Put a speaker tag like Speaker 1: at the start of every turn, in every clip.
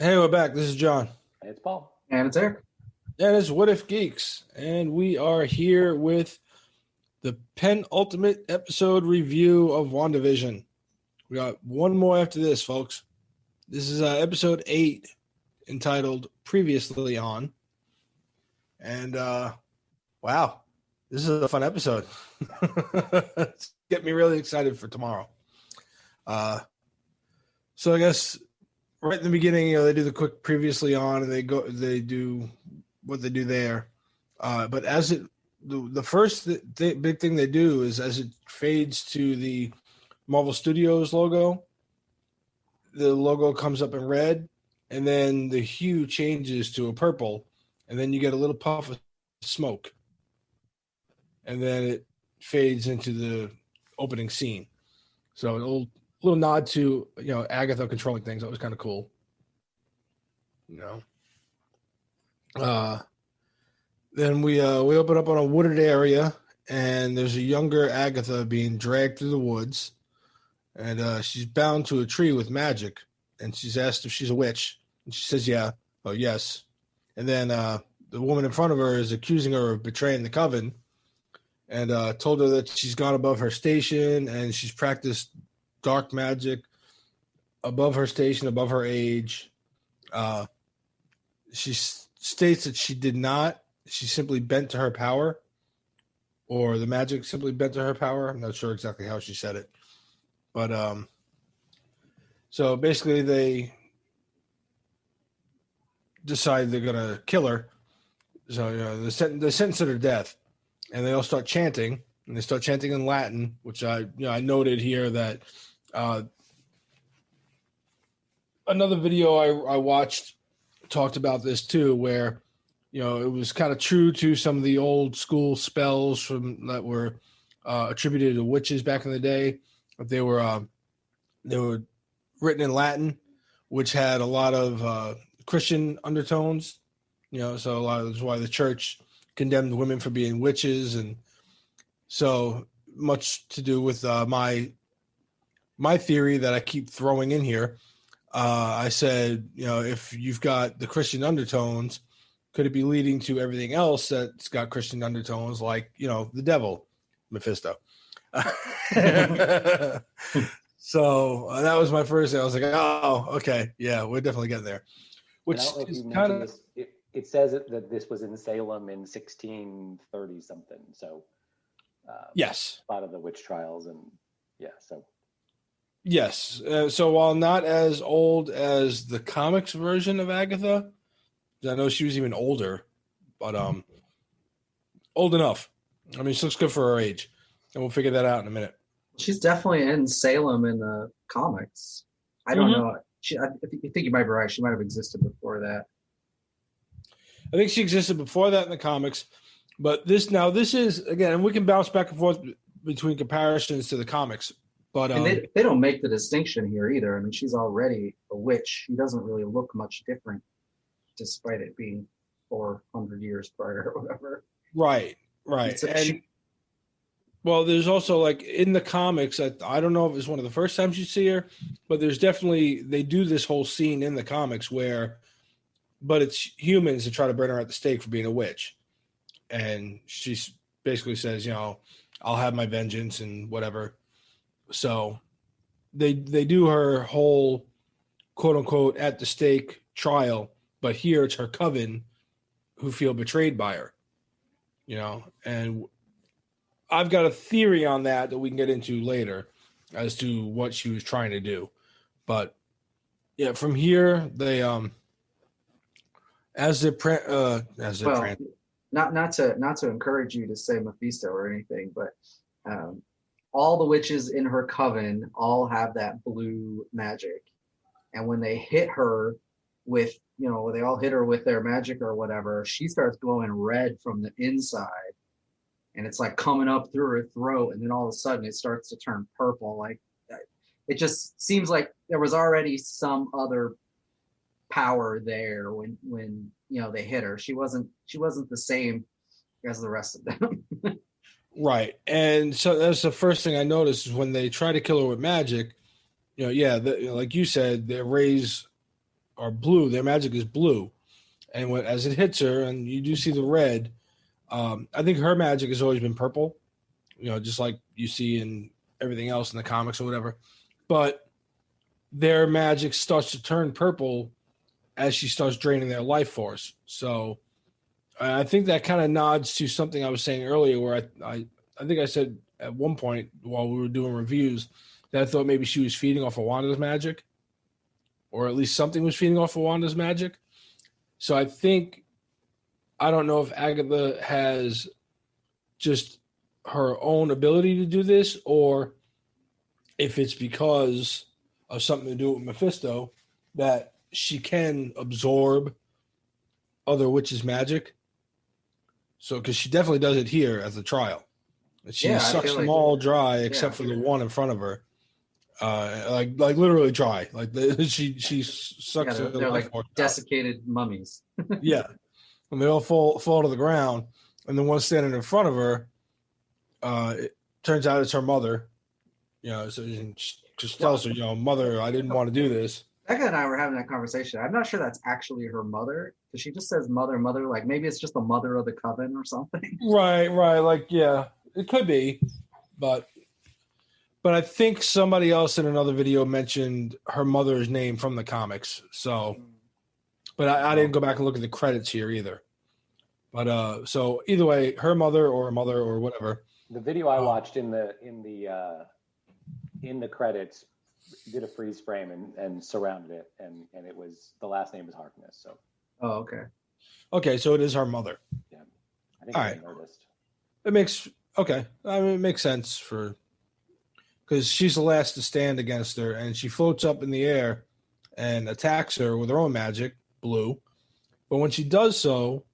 Speaker 1: Hey, we're back. This is John.
Speaker 2: It's Paul.
Speaker 3: And it's Eric.
Speaker 1: And it's What If Geeks. And we are here with the penultimate episode review of Wandavision. We got one more after this, folks. This is episode 8, entitled Previously On. And, wow, this is a fun episode. It's get me really excited for tomorrow. So I guess right in the beginning, they do the quick previously on, and they do what they do there. But as the first big thing they do is as it fades to the Marvel Studios logo, the logo comes up in red, and then the hue changes to a purple, and then you get a little puff of smoke, and then it fades into the opening scene. So a little nod to Agatha controlling things. That was kind of cool. Then we open up on a wooded area, and there's a younger Agatha being dragged through the woods, and she's bound to a tree with magic, and she's asked if she's a witch, and she says yes, and then the woman in front of her is accusing her of betraying the coven, and told her that she's gone above her station and she's practiced dark magic above her station, above her age. She states that she did not. She simply bent to her power, or the magic simply bent to her power. I'm not sure exactly how she said it. But so basically they decide they're going to kill her. So they sentence her to death, and they all start chanting, and they start chanting in Latin, which I noted here that another video I watched talked about this too, where it was kind of true to some of the old school spells that were attributed to witches back in the day. But they were written in Latin, which had a lot of Christian undertones. So a lot of that's why the church condemned women for being witches, and so much to do with my theory that I keep throwing in here. I said, if you've got the Christian undertones, could it be leading to everything else that's got Christian undertones, like, the devil, Mephisto? So that was my first thing. I was like, oh, okay. Yeah, we're definitely getting there. Which is kind of...
Speaker 2: It says that this was in Salem in 1630 something. So
Speaker 1: yes,
Speaker 2: a lot of the witch trials and so.
Speaker 1: Yes. So while not as old as the comics version of Agatha, I know she was even older, but old enough. I mean, she looks good for her age, and we'll figure that out in a minute.
Speaker 3: She's definitely in Salem in the comics. I don't know. I think you might be right. She might have existed before that.
Speaker 1: I think she existed before that in the comics, but this is, again, and we can bounce back and forth between comparisons to the comics. But
Speaker 3: and they don't make the distinction here either. I mean, she's already a witch. She doesn't really look much different, despite it being 400 years prior or whatever.
Speaker 1: Right. Well, there's also, like, in the comics, I don't know if it's one of the first times you see her, but there's definitely, they do this whole scene in the comics but it's humans that try to burn her at the stake for being a witch. And she basically says, I'll have my vengeance and whatever. So they do her whole quote unquote at the stake trial, but here it's her coven who feel betrayed by her, and I've got a theory on that we can get into later as to what she was trying to do. But yeah, from here they not
Speaker 3: to encourage you to say Mephisto or anything, but all the witches in her coven all have that blue magic, and when they hit her with they all hit her with their magic or whatever, she starts glowing red from the inside, and it's like coming up through her throat, and then all of a sudden it starts to turn purple. Like, it just seems like there was already some other power there when they hit her. She wasn't the same as the rest of them.
Speaker 1: Right. And so that's the first thing I noticed is when they try to kill her with magic, like you said, they raise are blue. Their magic is blue. And as it hits her, and you do see the red, I think her magic has always been purple, just like you see in everything else in the comics or whatever. But their magic starts to turn purple as she starts draining their life force. So I think that kind of nods to something I was saying earlier, where I think I said at one point while we were doing reviews that I thought maybe she was feeding off of Wanda's magic, or at least something was feeding off of Wanda's magic. So I don't know if Agatha has just her own ability to do this, or if it's because of something to do with Mephisto, that she can absorb other witches' magic. So, because she definitely does it here at the trial. She sucks them all dry except for the one in front of her. Like literally dry. Like she sucks.
Speaker 3: Yeah, they're like desiccated mummies.
Speaker 1: Yeah, and they all fall to the ground. And the one standing in front of her, it turns out it's her mother. So she just tells her, "Mother, I didn't want to do this."
Speaker 3: Becca and I were having that conversation. I'm not sure that's actually her mother, because she just says mother. Like maybe it's just the mother of the coven or something.
Speaker 1: Right. Like, yeah, it could be, but I think somebody else in another video mentioned her mother's name from the comics. So, but I didn't go back and look at the credits here either. But so either way, her mother or whatever.
Speaker 2: The video I watched in the credits did a freeze frame and surrounded it, and it was, the last name is Harkness. So.
Speaker 3: Oh, okay.
Speaker 1: Okay, so it is her mother.
Speaker 2: Yeah, I think I noticed.
Speaker 1: It makes it makes sense because she's the last to stand against her, and she floats up in the air and attacks her with her own magic, blue. But when she does so,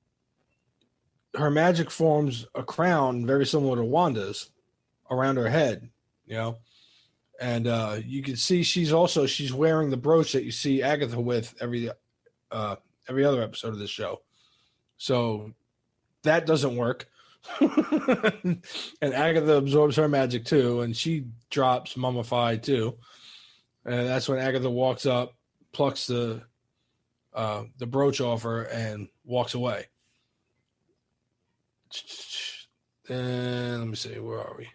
Speaker 1: her magic forms a crown very similar to Wanda's around her head, And you can see she's wearing the brooch that you see Agatha with every other episode of this show. So that doesn't work. And Agatha absorbs her magic too, and she drops mummified too. And that's when Agatha walks up, plucks the brooch off her, and walks away. And let me see, where are we?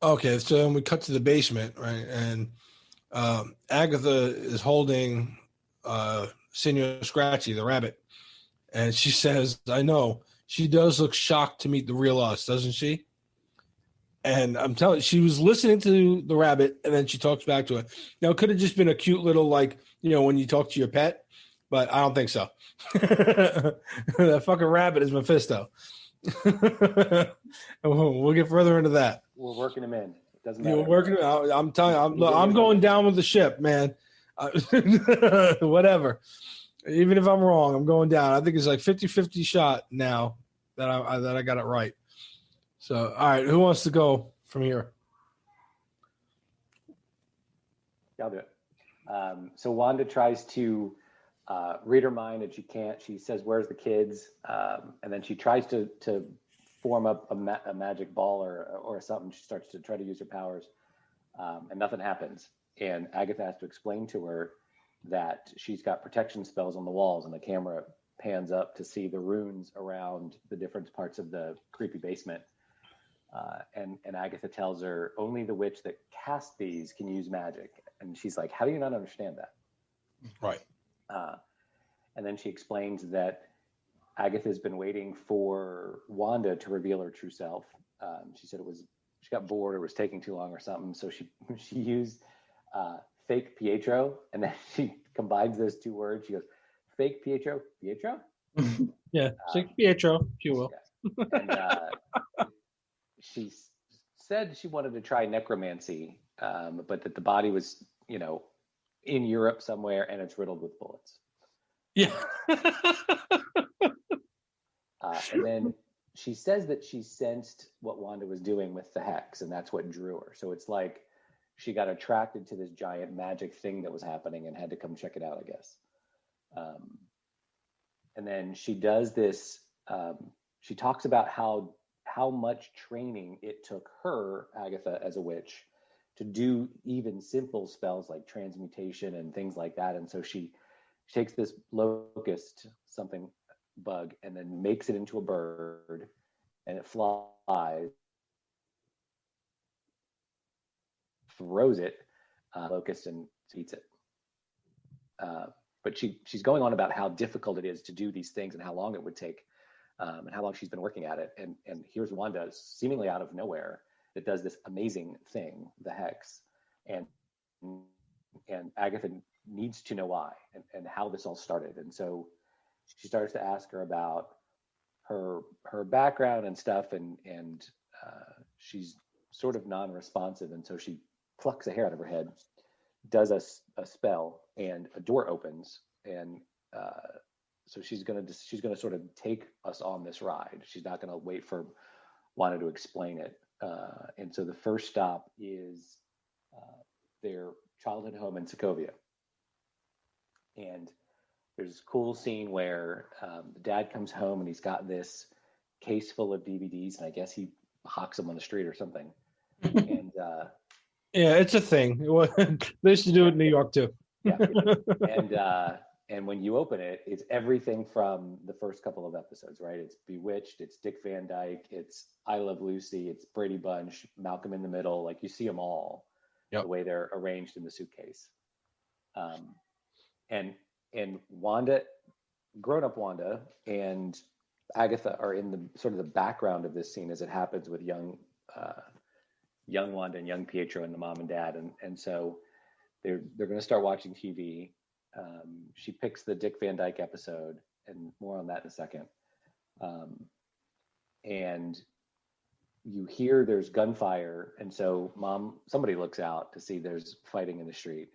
Speaker 1: Okay, so then we cut to the basement, right? And Agatha is holding Senor Scratchy, the rabbit. And she says, I know, she does look shocked to meet the real us, doesn't she? And I'm telling you, she was listening to the rabbit, and then she talks back to it. Now, it could have just been a cute little, when you talk to your pet, but I don't think so. That fucking rabbit is Mephisto. We'll get further into that.
Speaker 2: We're working him in. It doesn't matter.
Speaker 1: You're working. I'm telling you, I'm going down with the ship, man. Whatever. Even if I'm wrong, I'm going down. I think it's like 50-50 shot now that I got it right. So, all right, who wants to go from here?
Speaker 2: I'll do it. So Wanda tries to read her mind, and she can't. She says, "Where's the kids?" And then she tries to form up a magic ball or something. She starts to try to use her powers, and nothing happens. And Agatha has to explain to her that she's got protection spells on the walls, and the camera pans up to see the runes around the different parts of the creepy basement. And Agatha tells her only the witch that cast these can use magic. And she's like, how do you not understand that?
Speaker 1: Right.
Speaker 2: And then she explains that Agatha's been waiting for Wanda to reveal her true self. She said she got bored or was taking too long or something. So she used fake Pietro, and then she combines those two words. She goes, fake Pietro?
Speaker 1: Yeah, fake Pietro, if you will.
Speaker 2: Yeah. And she said she wanted to try necromancy, but that the body was, in Europe somewhere, and it's riddled with bullets.
Speaker 1: Yeah.
Speaker 2: And then she says that she sensed what Wanda was doing with the hex, and that's what drew her. So it's like she got attracted to this giant magic thing that was happening and had to come check it out, I guess. And then she does this. She talks about how much training it took her, Agatha, as a witch, to do even simple spells like transmutation and things like that. And so she takes this locust something bug and then makes it into a bird, and it flies, throws it locust and eats it. But she's going on about how difficult it is to do these things and how long it would take, and how long she's been working at it. And here's Wanda seemingly out of nowhere that does this amazing thing, the hex, and Agatha needs to know why and how this all started. And so she starts to ask her about her background and stuff, and she's sort of non-responsive, and so she plucks a hair out of her head, does a spell, and a door opens, and so she's gonna sort of take us on this ride. She's not gonna wait for Wanda to explain it, and so the first stop is their childhood home in Sokovia, and there's this cool scene where the dad comes home and he's got this case full of DVDs, and I guess he hawks them on the street or something, and
Speaker 1: yeah, it's a thing. They used to do it in New York too.
Speaker 2: Yeah, and when you open it, it's everything from the first couple of episodes, right? It's Bewitched, it's Dick Van Dyke, it's I Love Lucy, it's Brady Bunch, Malcolm in the Middle. Like, you see them all, the way they're arranged in the suitcase. And Wanda, grown-up Wanda, and Agatha are in the sort of the background of this scene as it happens with young Wanda and young Pietro and the mom and dad, and so they're going to start watching TV. She picks the Dick Van Dyke episode, and more on that in a second. And you hear there's gunfire, and so somebody looks out to see there's fighting in the street.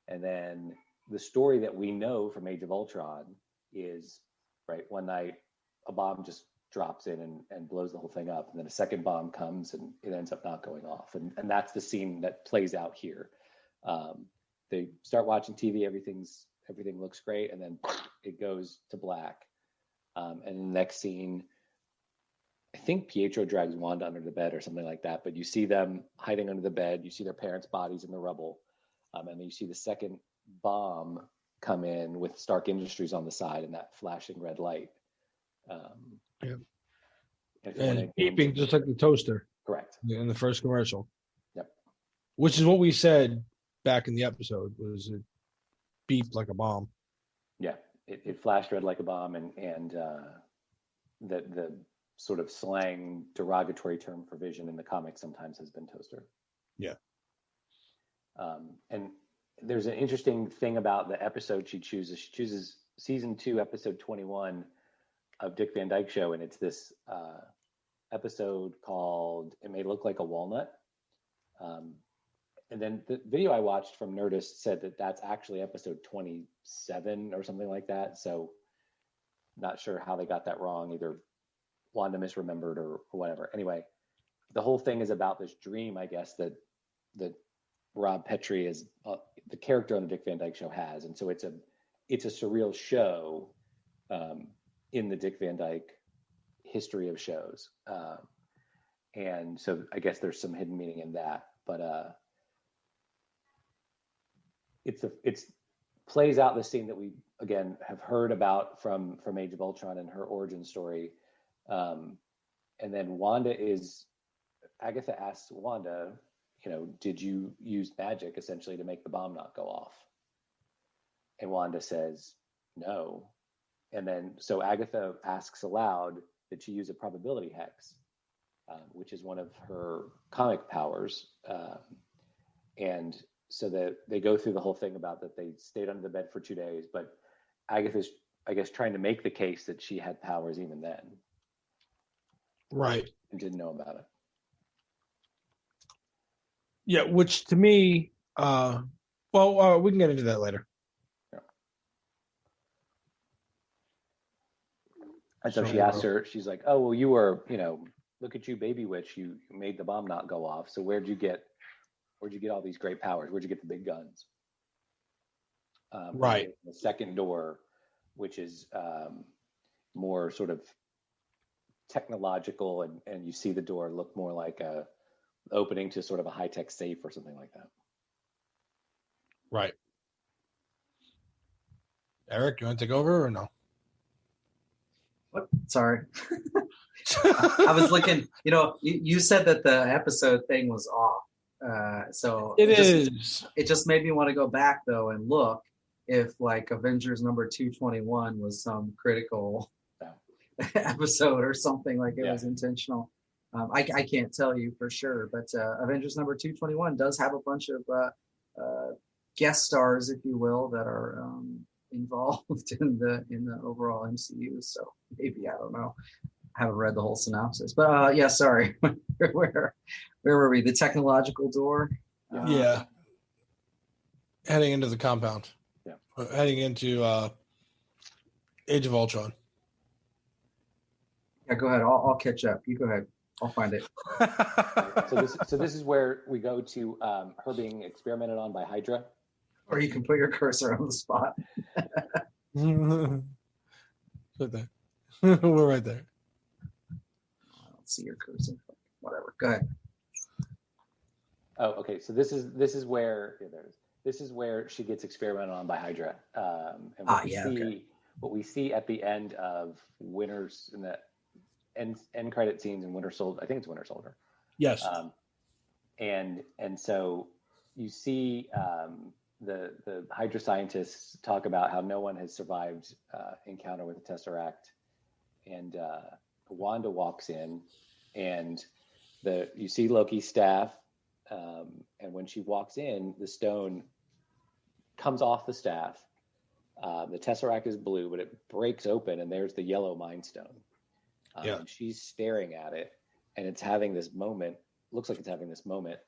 Speaker 2: And then the story that we know from Age of Ultron is, right, one night a bomb just drops in and blows the whole thing up, and then a second bomb comes and it ends up not going off, and that's the scene that plays out here. They start watching TV, everything looks great, and then it goes to black, and the next scene, I think Pietro drags Wanda under the bed or something like that, but you see them hiding under the bed, you see their parents' bodies in the rubble, and then you see the second bomb come in with Stark Industries on the side and that flashing red light.
Speaker 1: And beeping just like the toaster.
Speaker 2: Correct.
Speaker 1: In the first commercial.
Speaker 2: Yep.
Speaker 1: Which is what we said back in the episode, was it beeped like a bomb. Yeah,
Speaker 2: it flashed red like a bomb, and the sort of slang derogatory term for Vision in the comics sometimes has been toaster.
Speaker 1: Yeah.
Speaker 2: And there's an interesting thing about the episode she chooses. She chooses season 2, episode 21 of Dick Van Dyke Show, and it's this episode called "It May Look Like a Walnut." And then the video I watched from Nerdist said that that's actually episode 27 or something like that. So not sure how they got that wrong. Either Wanda misremembered or whatever. Anyway, the whole thing is about this dream, I guess, that Rob Petrie is the character on the Dick Van Dyke Show has. And so it's a surreal show in the Dick Van Dyke history of shows. And so I guess there's some hidden meaning in that, but it's plays out the scene that we again have heard about from Age of Ultron and her origin story. And then Agatha asks Wanda, did you use magic essentially to make the bomb not go off? And Wanda says, no. And then so Agatha asks aloud, did she use a probability hex, which is one of her comic powers. And so that they go through the whole thing about that they stayed under the bed for 2 days, but Agatha's, I guess, trying to make the case that she had powers even then.
Speaker 1: Right.
Speaker 2: And didn't know about it.
Speaker 1: Yeah, which to me, we can get into that later.
Speaker 2: Yeah. And so she asked her, she's like, oh, well, you were, look at you, baby witch, you made the bomb not go off. So where'd you get all these great powers? Where'd you get the big guns?
Speaker 1: Right.
Speaker 2: The second door, which is more sort of technological, and you see the door look more like a opening to sort of a high-tech safe or something like that.
Speaker 1: Right. Eric, you want to take over or no?
Speaker 3: What? Sorry. I was looking, you said that the episode thing was off. So it just made me want to go back though and look if like Avengers number 221 was some critical episode or something, like it was intentional. I can't tell you for sure, but Avengers number 221 does have a bunch of guest stars, if you will, that are involved in the overall MCU. So maybe, I don't know. I haven't read the whole synopsis, but yeah, sorry. Where were we? The technological door?
Speaker 1: Yeah. Heading into the compound.
Speaker 2: Yeah.
Speaker 1: Heading into Age of Ultron.
Speaker 3: Yeah, go ahead. I'll catch up. You go ahead. I'll find it.
Speaker 2: So this is where we go to her being experimented on by Hydra.
Speaker 3: Or you can put your cursor on the spot.
Speaker 1: Right there. We're right there.
Speaker 3: I don't see your cursor. Whatever. Go ahead.
Speaker 2: Oh, okay. So this is where this is where she gets experimented on by Hydra. And what we see at the end of Winter's in the end credit scenes in Winter Soldier. I think it's Winter Soldier.
Speaker 1: Yes.
Speaker 2: And so you see the Hydra scientists talk about how no one has survived encounter with the Tesseract, and Wanda walks in, and you see Loki's staff, and when she walks in, the stone comes off the staff. The Tesseract is blue, but it breaks open, and there's the yellow Mind Stone. And she's staring at it, and it's having this moment. Looks like it's having this moment,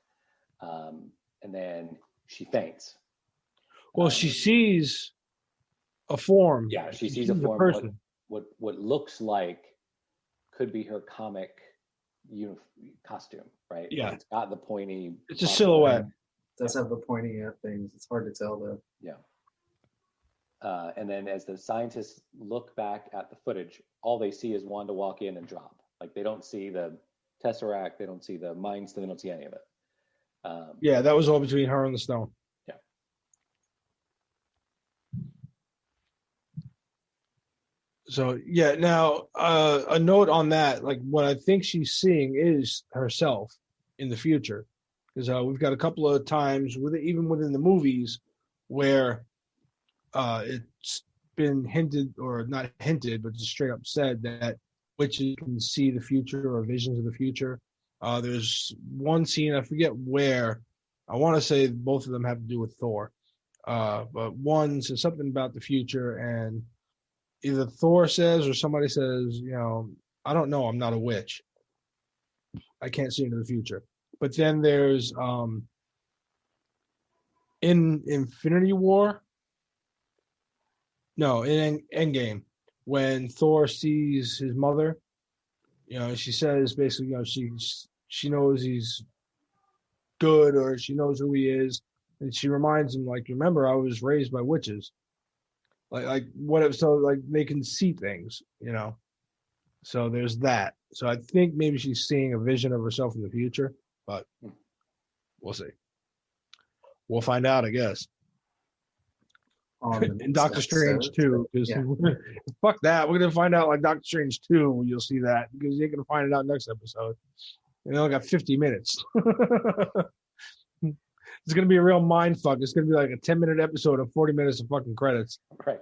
Speaker 2: and then she faints.
Speaker 1: Well, she sees a form.
Speaker 2: Yeah, she sees a form.
Speaker 1: Person.
Speaker 2: What looks like could be her comic costume, right?
Speaker 1: Yeah,
Speaker 2: it's got the pointy.
Speaker 1: It's a silhouette.
Speaker 3: It does have the pointy things. It's hard to tell though.
Speaker 2: Yeah. And then as the scientists look back at the footage, all they see is Wanda walk in and drop. Like they don't see the Tesseract, they don't see the Mind Stone, they don't see any of it.
Speaker 1: Yeah, that was all between her and the stone.
Speaker 2: Yeah.
Speaker 1: So yeah, now a note on that, like what I think she's seeing is herself in the future, because we've got a couple of times even within the movies where it's been hinted, or not hinted, but just straight up said that witches can see the future or visions of the future. There's one scene, I forget where, I want to say both of them have to do with Thor, but one says something about the future, and either Thor says or somebody says, I don't know, I'm not a witch, I can't see into the future. But then there's in Infinity War, no, in Endgame, when Thor sees his mother, she says basically, she knows he's good, or she knows who he is, and she reminds him, like, remember, I was raised by witches. Like what if, so like they can see things, So there's that. So I think maybe she's seeing a vision of herself in the future, but we'll see. We'll find out, I guess. In Doctor Strange 2, because fuck that, we're gonna find out like Doctor Strange 2. You'll see that, because you're gonna find it out next episode. And they only got 50 minutes. It's gonna be a real mind fuck. It's gonna be like a 10-minute episode of 40 minutes of fucking credits.
Speaker 2: Right.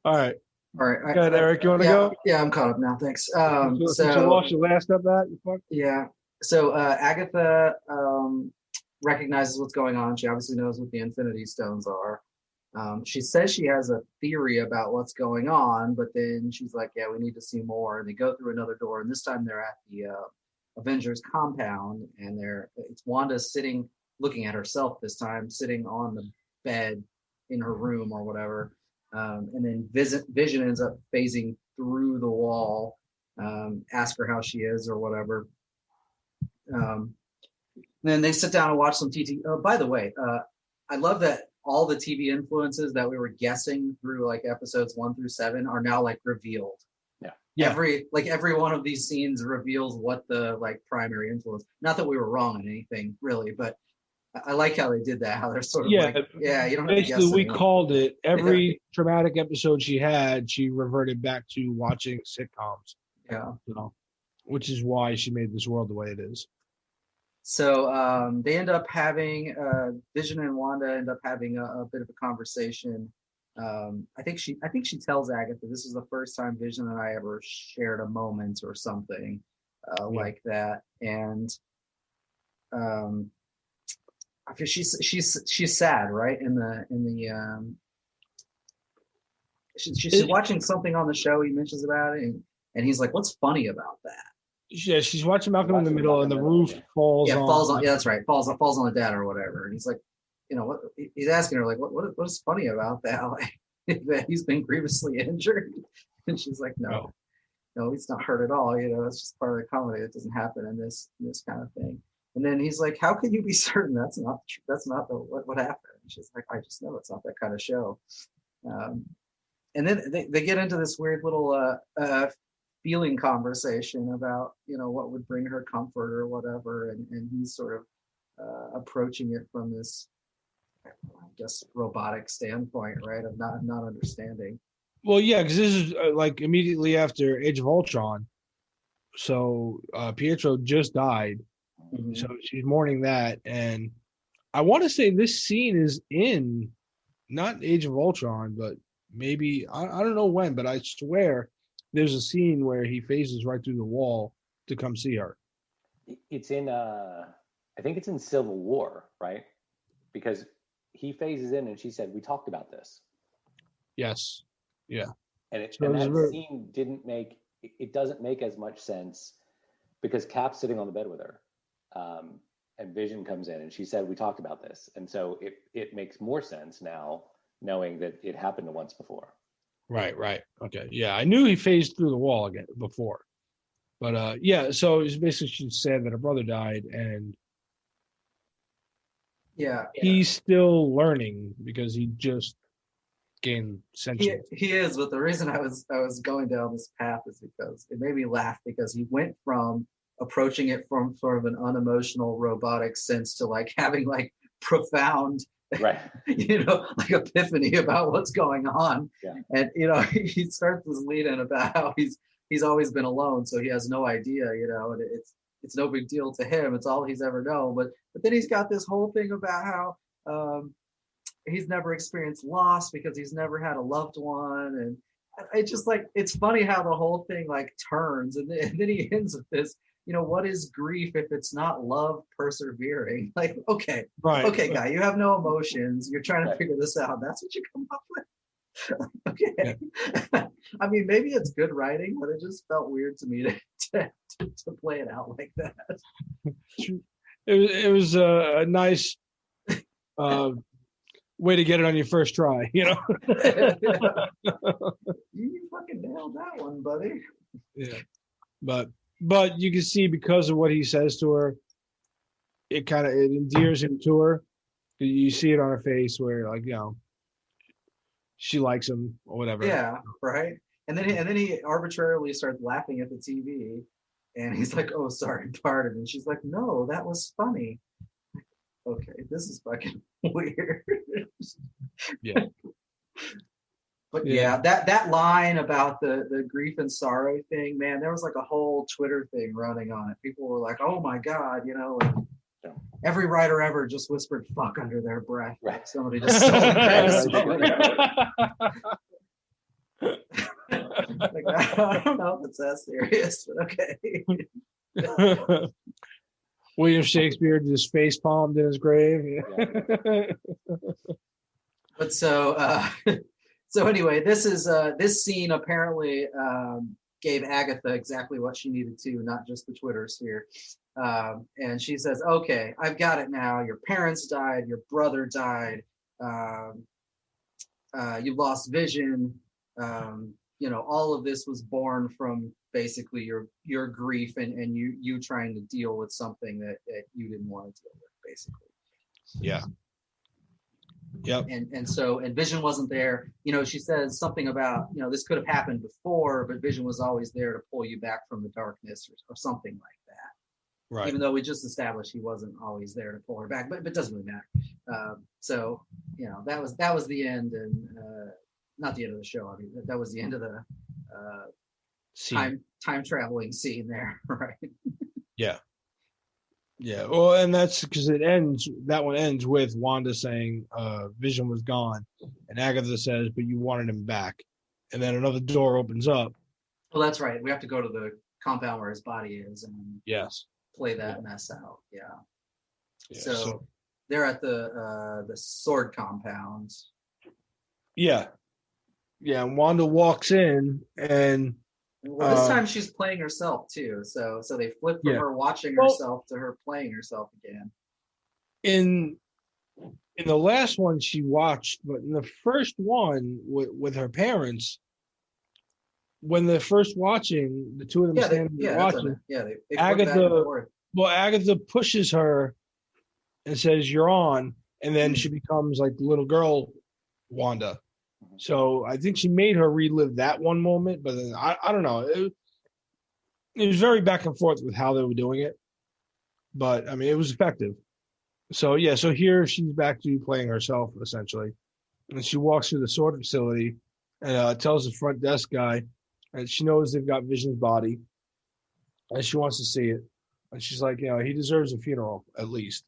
Speaker 1: All right.
Speaker 3: All right.
Speaker 1: Go ahead, Eric. You want to go?
Speaker 3: Yeah, I'm caught up now. Thanks.
Speaker 1: Since you lost your last up at, you fuck.
Speaker 3: Yeah. So Agatha recognizes what's going on. She obviously knows what the Infinity Stones are. She says she has a theory about what's going on, but then she's like, yeah, we need to see more. And they go through another door, and this time they're at the Avengers compound, and it's Wanda sitting, looking at herself this time, sitting on the bed in her room or whatever. And then Vision ends up phasing through the wall, ask her how she is or whatever. Then they sit down and watch some TT. Oh, by the way, I love that all the TV influences that we were guessing through like episodes 1 through 7 are now like revealed.
Speaker 2: Yeah.
Speaker 1: Yeah.
Speaker 3: every one of these scenes reveals what the like primary influence. Not that we were wrong on anything really, but I like how they did that. How they're sort of you don't have to guess.
Speaker 1: Basically, we called it. Every traumatic episode she had, she reverted back to watching sitcoms.
Speaker 3: Yeah.
Speaker 1: Which is why she made this world the way it is.
Speaker 3: So they end up having Vision and Wanda end up having a bit of a conversation. I think she tells Agatha this is the first time Vision and I ever shared a moment or something like that, and she's sad, right? She's watching something on the show. He mentions about it, and he's like, "What's funny about that?"
Speaker 1: Yeah, she's watching Malcolm in the Middle, and the roof falls. Yeah,
Speaker 3: falls on. Yeah, that's right. Falls on the dad or whatever. And he's like, what? He's asking her like, "What is funny about that? Like, that he's been grievously injured?" And she's like, "No, he's not hurt at all. It's just part of the comedy. It doesn't happen in this kind of thing." And then he's like, "How can you be certain that's not what happened?" And she's like, "I just know it's not that kind of show." And then they get into this weird little feeling conversation about what would bring her comfort or whatever, and he's sort of approaching it from this, I guess, robotic standpoint, right, of not understanding.
Speaker 1: Well, yeah, because this is like immediately after Age of Ultron, so Pietro just died. Mm-hmm. So she's mourning that, and I want to say this scene is in not Age of Ultron, but maybe I don't know when, but I swear there's a scene where he phases right through the wall to come see her.
Speaker 2: It's in I think it's in Civil War, right? Because he phases in and she said, "We talked about this."
Speaker 1: Yes. Yeah.
Speaker 2: And that scene doesn't make as much sense because Cap's sitting on the bed with her. And Vision comes in and she said, "We talked about this." And so it makes more sense now knowing that it happened once before.
Speaker 1: Right. Okay. Yeah, I knew he phased through the wall again before. But yeah, so it's basically she said that her brother died and he's still learning because he just gained sentience.
Speaker 3: He is, but the reason I was going down this path is because it made me laugh because he went from approaching it from sort of an unemotional robotic sense to like having like profound like epiphany about what's going on. And he starts this lead in about how he's always been alone, so he has no idea, and it's no big deal to him, it's all he's ever known, but then he's got this whole thing about how he's never experienced loss because he's never had a loved one, and it's just like, it's funny how the whole thing like turns, and then he ends with this, what is grief if it's not love persevering? Like, okay, guy, you have no emotions. You're trying to figure this out. That's what you come up with. Okay. Yeah. I mean, maybe it's good writing, but it just felt weird to me to play it out like that.
Speaker 1: It was a nice way to get it on your first try,
Speaker 3: You fucking nailed that one, buddy.
Speaker 1: Yeah. But you can see because of what he says to her, it endears him to her. You see it on her face where, like, she likes him or whatever.
Speaker 3: Yeah, right. And then he arbitrarily starts laughing at the TV, and he's like, "Oh, sorry, pardon." And she's like, "No, that was funny." Okay, this is fucking weird.
Speaker 1: Yeah.
Speaker 3: But that line about the grief and sorrow thing, man, there was like a whole Twitter thing running on it. People were like, "Oh my God," every writer ever just whispered "fuck" under their breath. Right. Somebody just stole the like, I don't know if it's that serious, but okay.
Speaker 1: William Shakespeare just face palmed in his grave.
Speaker 3: But so anyway, this scene apparently gave Agatha exactly what she needed to, not just the Twitter sphere. And she says, "Okay, I've got it now. Your parents died. Your brother died. You lost Vision. All of this was born from basically your grief and you trying to deal with something that you didn't want to deal with, basically."
Speaker 1: Yeah. Yep.
Speaker 3: And Vision wasn't there. She says something about, this could have happened before, but Vision was always there to pull you back from the darkness or something like that.
Speaker 1: Right.
Speaker 3: Even though we just established he wasn't always there to pull her back, but it doesn't really matter. So that was the end, and not the end of the show. I mean, that was the end of the time traveling scene there, right?
Speaker 1: Yeah. Yeah. Well, and that's because that one ends with Wanda saying Vision was gone, and Agatha says, but you wanted him back. And then another door opens up.
Speaker 3: Well, that's right. We have to go to the compound where his body is and
Speaker 1: yes,
Speaker 3: play that mess out. Yeah.
Speaker 1: Yeah,
Speaker 3: so they're at the sword compound.
Speaker 1: Yeah. Yeah, and Wanda walks in, and
Speaker 3: this time she's playing herself too. So they flip from her watching herself to her playing herself again.
Speaker 1: In the last one she watched, but in the first one with her parents, when they're first watching, the two of them standing there watching.
Speaker 3: They
Speaker 1: Agatha pushes her and says, "You're on," and then she becomes like the little girl Wanda. So I think she made her relive that one moment, but then I don't know. It was very back and forth with how they were doing it, but I mean it was effective. So yeah, so here she's back to playing herself essentially, and she walks through the sword facility and tells the front desk guy that she knows they've got Vision's body, and she wants to see it, and she's like, he deserves a funeral at least,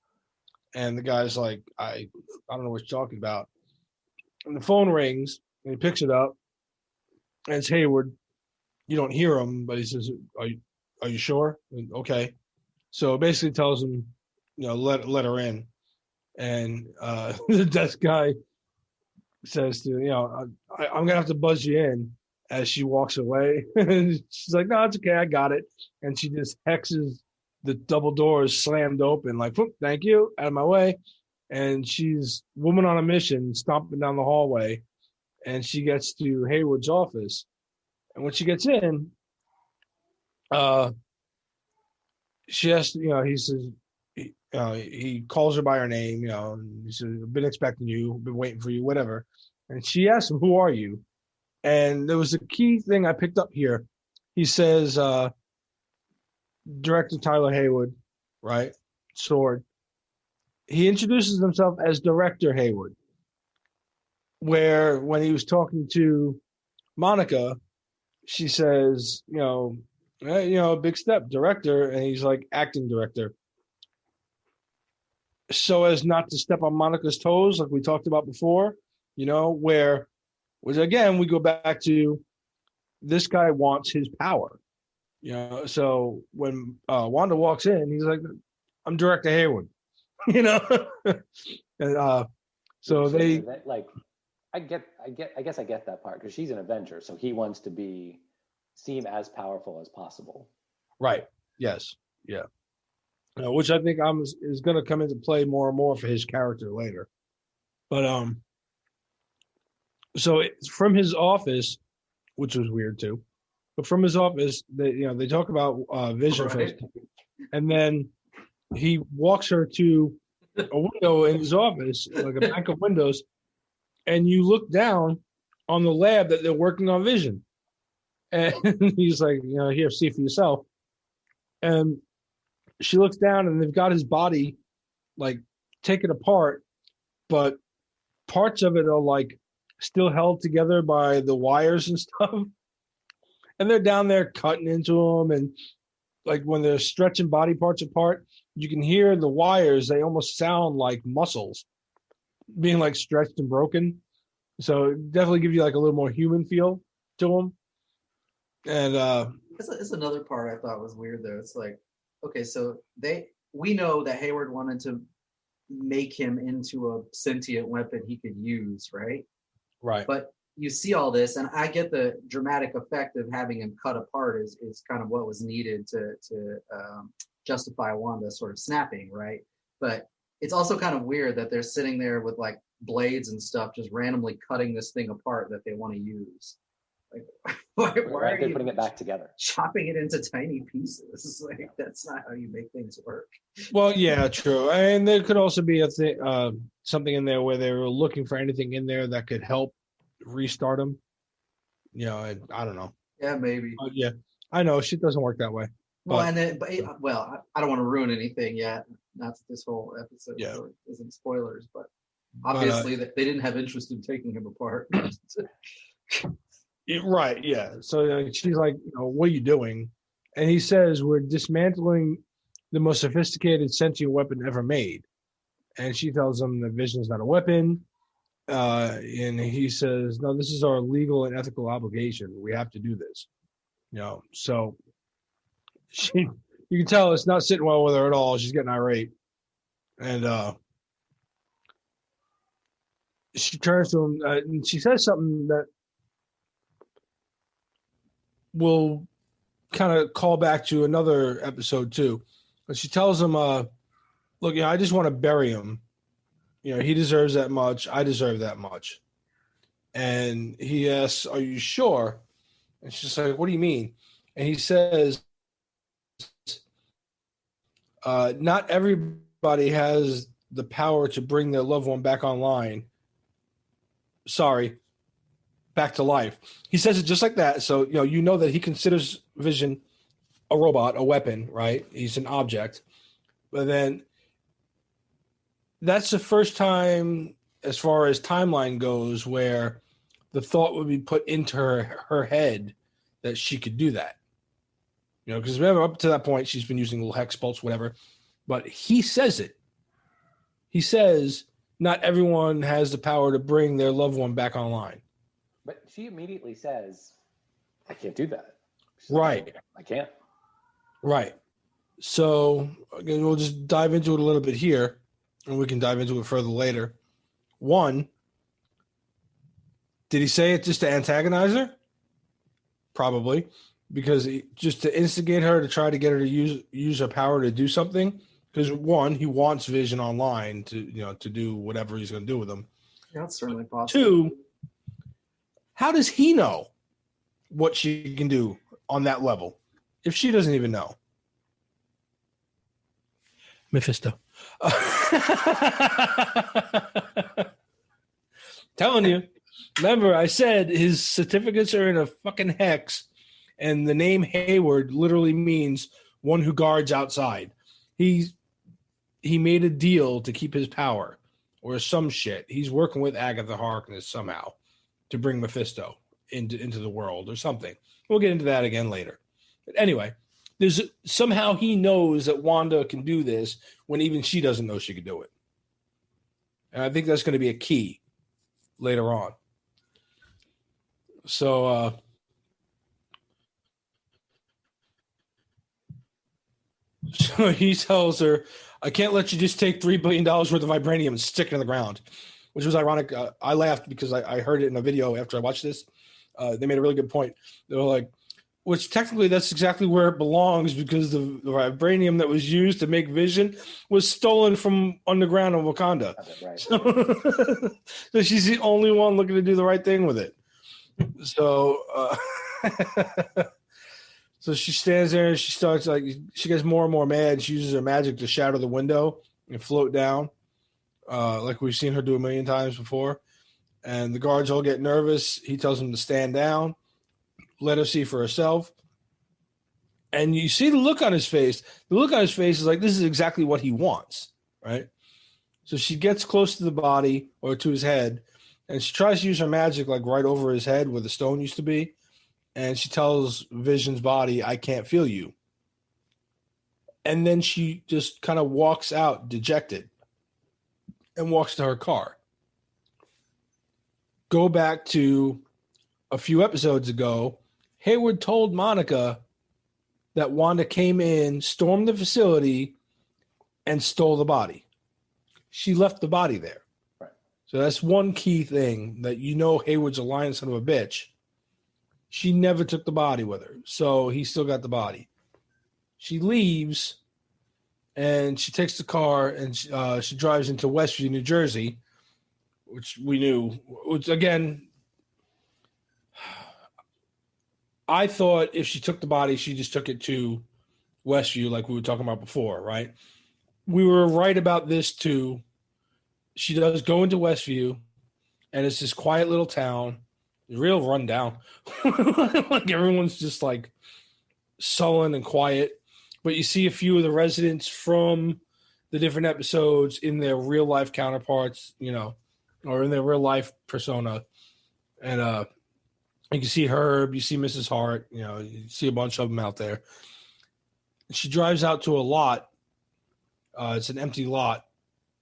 Speaker 1: and the guy's like, I don't know what you're talking about. And the phone rings, and he picks it up, and it's Hayward. You don't hear him, but he says, "Are you sure?" And, okay. So basically tells him, let her in. And the desk guy says to, I'm gonna have to buzz you in as she walks away. And she's like, "No, it's okay, I got it." And she just hexes the double doors slammed open, like, "Thank you, out of my way." And she's woman on a mission, stomping down the hallway, and she gets to Hayward's office. And when she gets in, she has to, he says, he calls her by her name, and he says, "I've been expecting you, been waiting for you, whatever." And she asks him, "Who are you?" And there was a key thing I picked up here. He says, Director Tyler Hayward, right? Sword. He introduces himself as Director Hayward, where when he was talking to Monica, she says, big step, director, and he's like, acting director. So as not to step on Monica's toes, like we talked about before, which again, we go back to this guy wants his power. So when Wanda walks in, he's like, "I'm Director Hayward." And so they
Speaker 2: like, I guess I get that part because she's an Avenger, so he wants to seem as powerful as possible.
Speaker 1: Right. Yes. Yeah. Which I think is going to come into play more and more for his character later. But so from his office, which was weird too, but from his office, they talk about Vision first, and then he walks her to a window in his office, like a bank of windows, and you look down on the lab that they're working on Vision. And he's like, "Here, see for yourself." And she looks down, and they've got his body, like, taken apart, but parts of it are, like, still held together by the wires and stuff. And they're down there cutting into him, and like when they're stretching body parts apart, you can hear the wires. They almost sound like muscles being like stretched and broken. So it definitely gives you like a little more human feel to them. And
Speaker 3: it's another part I thought was weird though. It's like, okay, so we know that Hayward wanted to make him into a sentient weapon he could use, right?
Speaker 1: Right.
Speaker 3: But you see all this, and I get the dramatic effect of having him cut apart is kind of what was needed to justify Wanda sort of snapping, right? But it's also kind of weird that they're sitting there with like blades and stuff, just randomly cutting this thing apart that they want to use. Like, why
Speaker 2: Why
Speaker 3: are
Speaker 2: are they
Speaker 3: you
Speaker 2: putting it back together?
Speaker 3: chopping it into tiny pieces? Like, that's not how you make things work.
Speaker 1: Well, yeah, true. And there could also be a thing, something in there where they were looking for anything in there that could help restart them. You know, I don't know.
Speaker 3: Yeah, maybe.
Speaker 1: But yeah, I know shit doesn't work that way.
Speaker 3: Well,
Speaker 1: But,
Speaker 3: I don't want to ruin anything yet. Not that this whole episode
Speaker 1: Yeah.
Speaker 3: isn't spoilers, but obviously they didn't have interest in taking him apart.
Speaker 1: right, yeah. So she's like, what are you doing? And he says, we're dismantling the most sophisticated sentient weapon ever made. And she tells him the Vision's not a weapon. And he says, no, this is our legal and ethical obligation. We have to do this. So you can tell it's not sitting well with her at all. She's getting irate. And she turns to him and she says something that will kind of call back to another episode too. But she tells him, look, I just want to bury him. He deserves that much. I deserve that much. And he asks, are you sure? And she's like, what do you mean? And he says, not everybody has the power to bring their loved one back online. Sorry, back to life. He says it just like that. So, you know that he considers Vision a robot, a weapon, right? He's an object. But then that's the first time, as far as timeline goes, where the thought would be put into her head that she could do that. Because remember, up to that point, she's been using little hex bolts, whatever. But he says it. He says, not everyone has the power to bring their loved one back online.
Speaker 2: But she immediately says, I can't do that.
Speaker 1: Right.
Speaker 2: I can't.
Speaker 1: Right. So, again, we'll just dive into it a little bit here, and we can dive into it further later. One, did he say it just to antagonize her? Probably. Because just to instigate her, to try to get her to use her power to do something. Because one, he wants Vision online to do whatever he's going to do with him.
Speaker 3: Yeah, that's certainly possible.
Speaker 1: Two, how does he know what she can do on that level if she doesn't even know? Mephisto. Telling you. Remember, I said his certificates are in a fucking hex. And the name Hayward literally means one who guards outside. He made a deal to keep his power or some shit. He's working with Agatha Harkness somehow to bring Mephisto into the world or something. We'll get into that again later. But anyway, somehow he knows that Wanda can do this when even she doesn't know she could do it. And I think that's going to be a key later on. So, so he tells her, I can't let you just take $3 billion worth of vibranium and stick it in the ground, which was ironic. I laughed because I heard it in a video after I watched this. They made a really good point. They were like, which technically that's exactly where it belongs because the vibranium that was used to make Vision was stolen from underground in Wakanda.
Speaker 2: Right.
Speaker 1: So she's the only one looking to do the right thing with it. So, so she stands there and she starts she gets more and more mad. She uses her magic to shatter the window and float down, like we've seen her do a million times before. And the guards all get nervous. He tells them to stand down, let her see for herself. And you see the look on his face. The look on his face is like, this is exactly what he wants, right? So she gets close to the body or to his head, and she tries to use her magic right over his head where the stone used to be. And she tells Vision's body, I can't feel you. And then she just kind of walks out dejected and walks to her car. Go back to a few episodes ago. Hayward told Monica that Wanda came in, stormed the facility, and stole the body. She left the body there.
Speaker 2: Right.
Speaker 1: So that's one key thing that Hayward's a lying son of a bitch. She never took the body with her, so he still got the body. She leaves, and she takes the car, and she drives into Westview, New Jersey, which we knew. Which, again, I thought if she took the body, she just took it to Westview, like we were talking about before, right? We were right about this too. She does go into Westview, and it's this quiet little town, real rundown. Like everyone's just like sullen and quiet. But you see a few of the residents from the different episodes in their real life counterparts, you know, or in their real life persona. And you can see Herb, you see Mrs. Hart, you know, you see a bunch of them out there. She drives out to a lot. It's an empty lot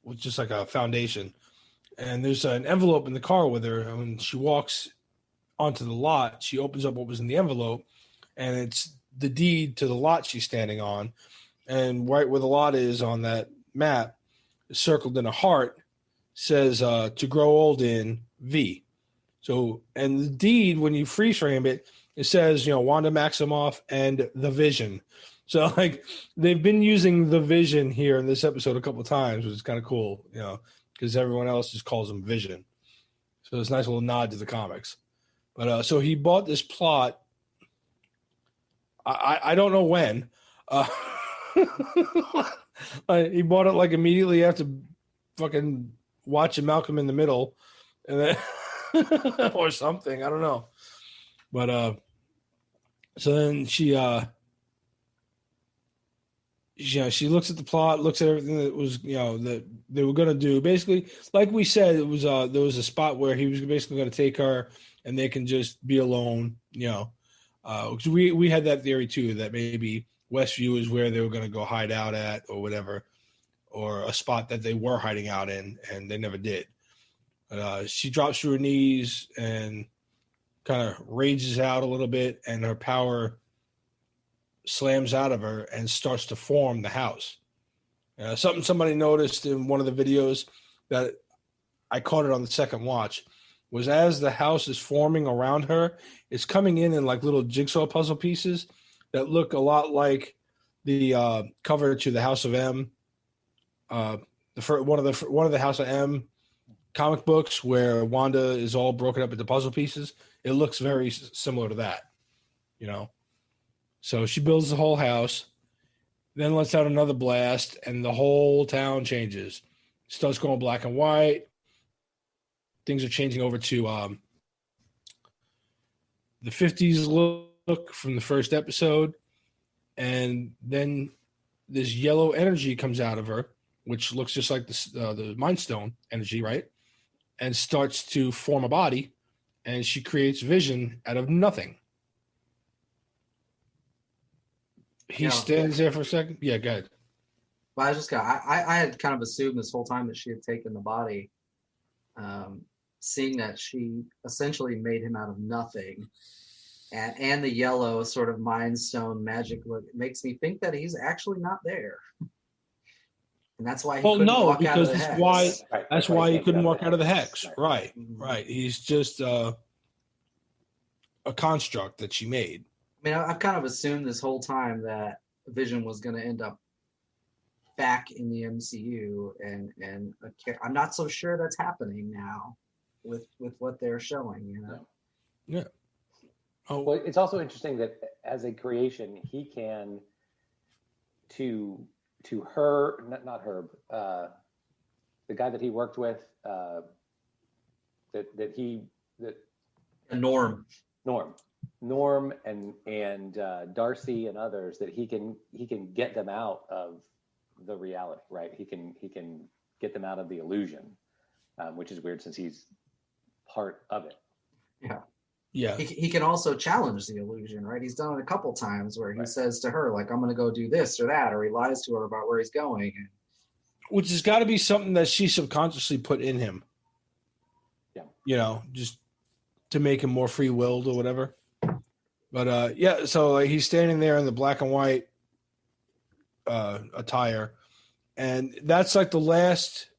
Speaker 1: with just like a foundation. And there's an envelope in the car with her. And when she walks onto the lot, she opens up what was in the envelope, and it's the deed to the lot she's standing on. And right where the lot is on that map, circled in a heart, says to grow old in V. So, and the deed, when you freeze frame it, it says, you know, Wanda Maximoff and the Vision. So, like, they've been using the Vision here in this episode a couple of times, which is kind of cool, you know, because everyone else just calls him Vision. So it's a nice little nod to the comics. But so he bought this plot. I don't know when. He bought it like immediately after fucking watching Malcolm in the Middle, and then or something. I don't know. But so then she looks at the plot, looks at everything that was, you know, that they were going to do. Basically, like we said, it was there was a spot where he was basically going to take her and they can just be alone, you know. We had that theory too, that maybe Westview is where they were going to go hide out at or whatever, or a spot that they were hiding out in and they never did. She drops to her knees and kind of rages out a little bit, and her power slams out of her and starts to form the house. Something somebody noticed in one of the videos that I caught it on the second watch was as the house is forming around her, it's coming in like little jigsaw puzzle pieces that look a lot like the cover to the House of M, one of the House of M comic books where Wanda is all broken up into puzzle pieces. It looks very similar to that, you know. So she builds the whole house, then lets out another blast, and the whole town changes. Starts going black and white. Things are changing over to the 50s look from the first episode. And then this yellow energy comes out of her, which looks just like the Mind Stone energy, right? And starts to form a body, and she creates Vision out of nothing. He stands there for a second. Yeah, go ahead.
Speaker 3: Well, I had kind of assumed this whole time that she had taken the body, seeing that she essentially made him out of nothing, and the yellow sort of Mind Stone magic look, it makes me think that he's actually not there, and that's why he couldn't walk out of the hex.
Speaker 1: That's why he couldn't walk out of the hex. Right. He's just a construct that she made.
Speaker 3: I mean, I've kind of assumed this whole time that Vision was going to end up back in the MCU, and I'm not so sure that's happening now with what they're showing, you know.
Speaker 1: Yeah.
Speaker 2: Oh, well, it's also interesting that as a creation, he can to her, not Herb, the guy that he worked with, Norm and Darcy and others, that he can get them out of the reality, right? He can get them out of the illusion, which is weird since he's part of it.
Speaker 3: Yeah. He can also challenge the illusion, right? He's done it a couple times where he says to her, like, I'm going to go do this or that, or he lies to her about where he's going.
Speaker 1: Which has got to be something that she subconsciously put in him.
Speaker 2: Yeah.
Speaker 1: You know, just to make him more free-willed or whatever. But, so he's standing there in the black and white attire. And that's like the last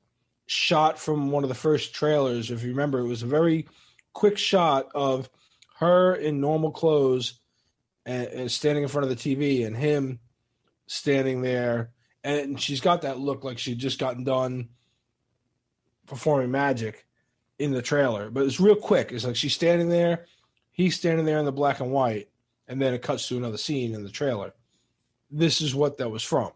Speaker 1: shot from one of the first trailers. If you remember, it was a very quick shot of her in normal clothes and standing in front of the TV, and him standing there. And she's got that look like she'd just gotten done performing magic in the trailer. But it's real quick. It's like she's standing there, he's standing there in the black and white, and then it cuts to another scene in the trailer. This is what that was from.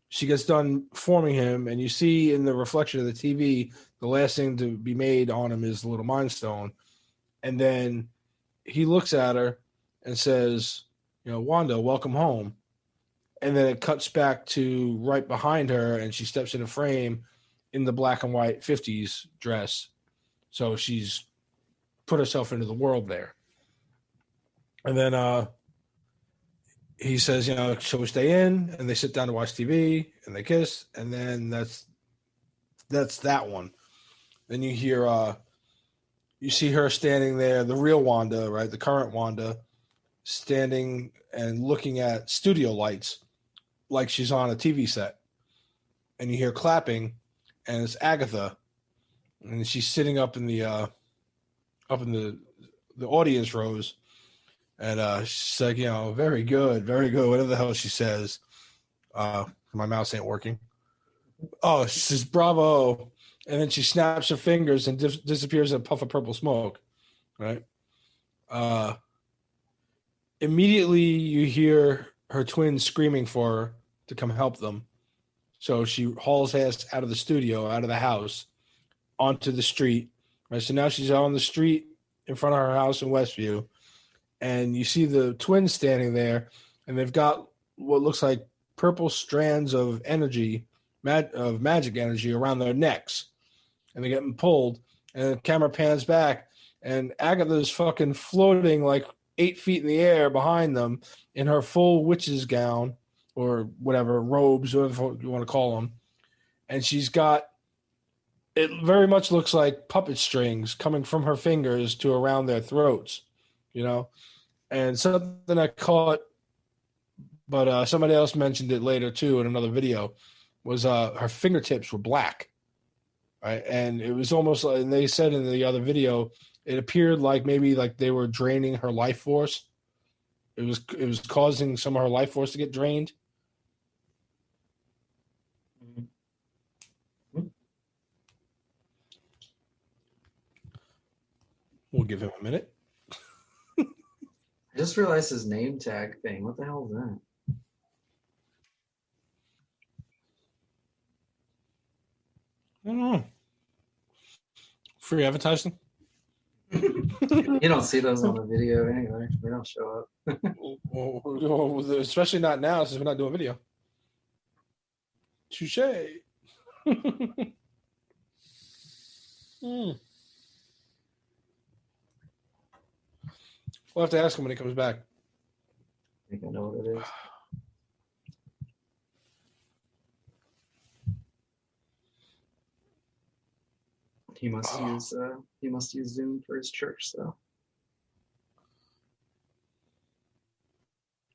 Speaker 1: She gets done forming him, and you see in the reflection of the TV, the last thing to be made on him is the little Mind Stone. And then he looks at her and says, Wanda, welcome home. And then it cuts back to right behind her, and she steps in a frame in the black and white 50s dress. So she's put herself into the world there. And then he says, shall we stay in? And they sit down to watch TV, and they kiss, and then that's that one. Then you hear, you see her standing there, the real Wanda, right, the current Wanda, standing and looking at studio lights like she's on a TV set. And you hear clapping, and it's Agatha, and she's sitting up in the audience rows, and she's like, very good, whatever the hell she says. My mouse ain't working. Oh, she says, bravo. And then she snaps her fingers and disappears in a puff of purple smoke, right? Immediately, you hear her twins screaming for her to come help them. So she hauls ass out of the studio, out of the house, onto the street. Right? So now she's out on the street in front of her house in Westview, and you see the twins standing there, and they've got what looks like purple strands of energy, of magic energy around their necks, and they're getting pulled, and the camera pans back, and Agatha's fucking floating like 8 feet in the air behind them in her full witch's gown or whatever, robes, whatever you want to call them. And she's got, it very much looks like puppet strings coming from her fingers to around their throats, And something I caught, but somebody else mentioned it later too in another video, was her fingertips were black, right? And it was almost like, and they said in the other video, it appeared like maybe like they were draining her life force. It was causing some of her life force to get drained. We'll give him a minute.
Speaker 3: I just realized his name tag thing. What the hell is that?
Speaker 1: I don't know. Free advertising?
Speaker 3: You don't see those on the video anyway. They don't show up.
Speaker 1: Well, especially not now since we're not doing video. Touche. We'll have to ask him when he comes back.
Speaker 3: I think I know what it is. He must use Zoom for his church, so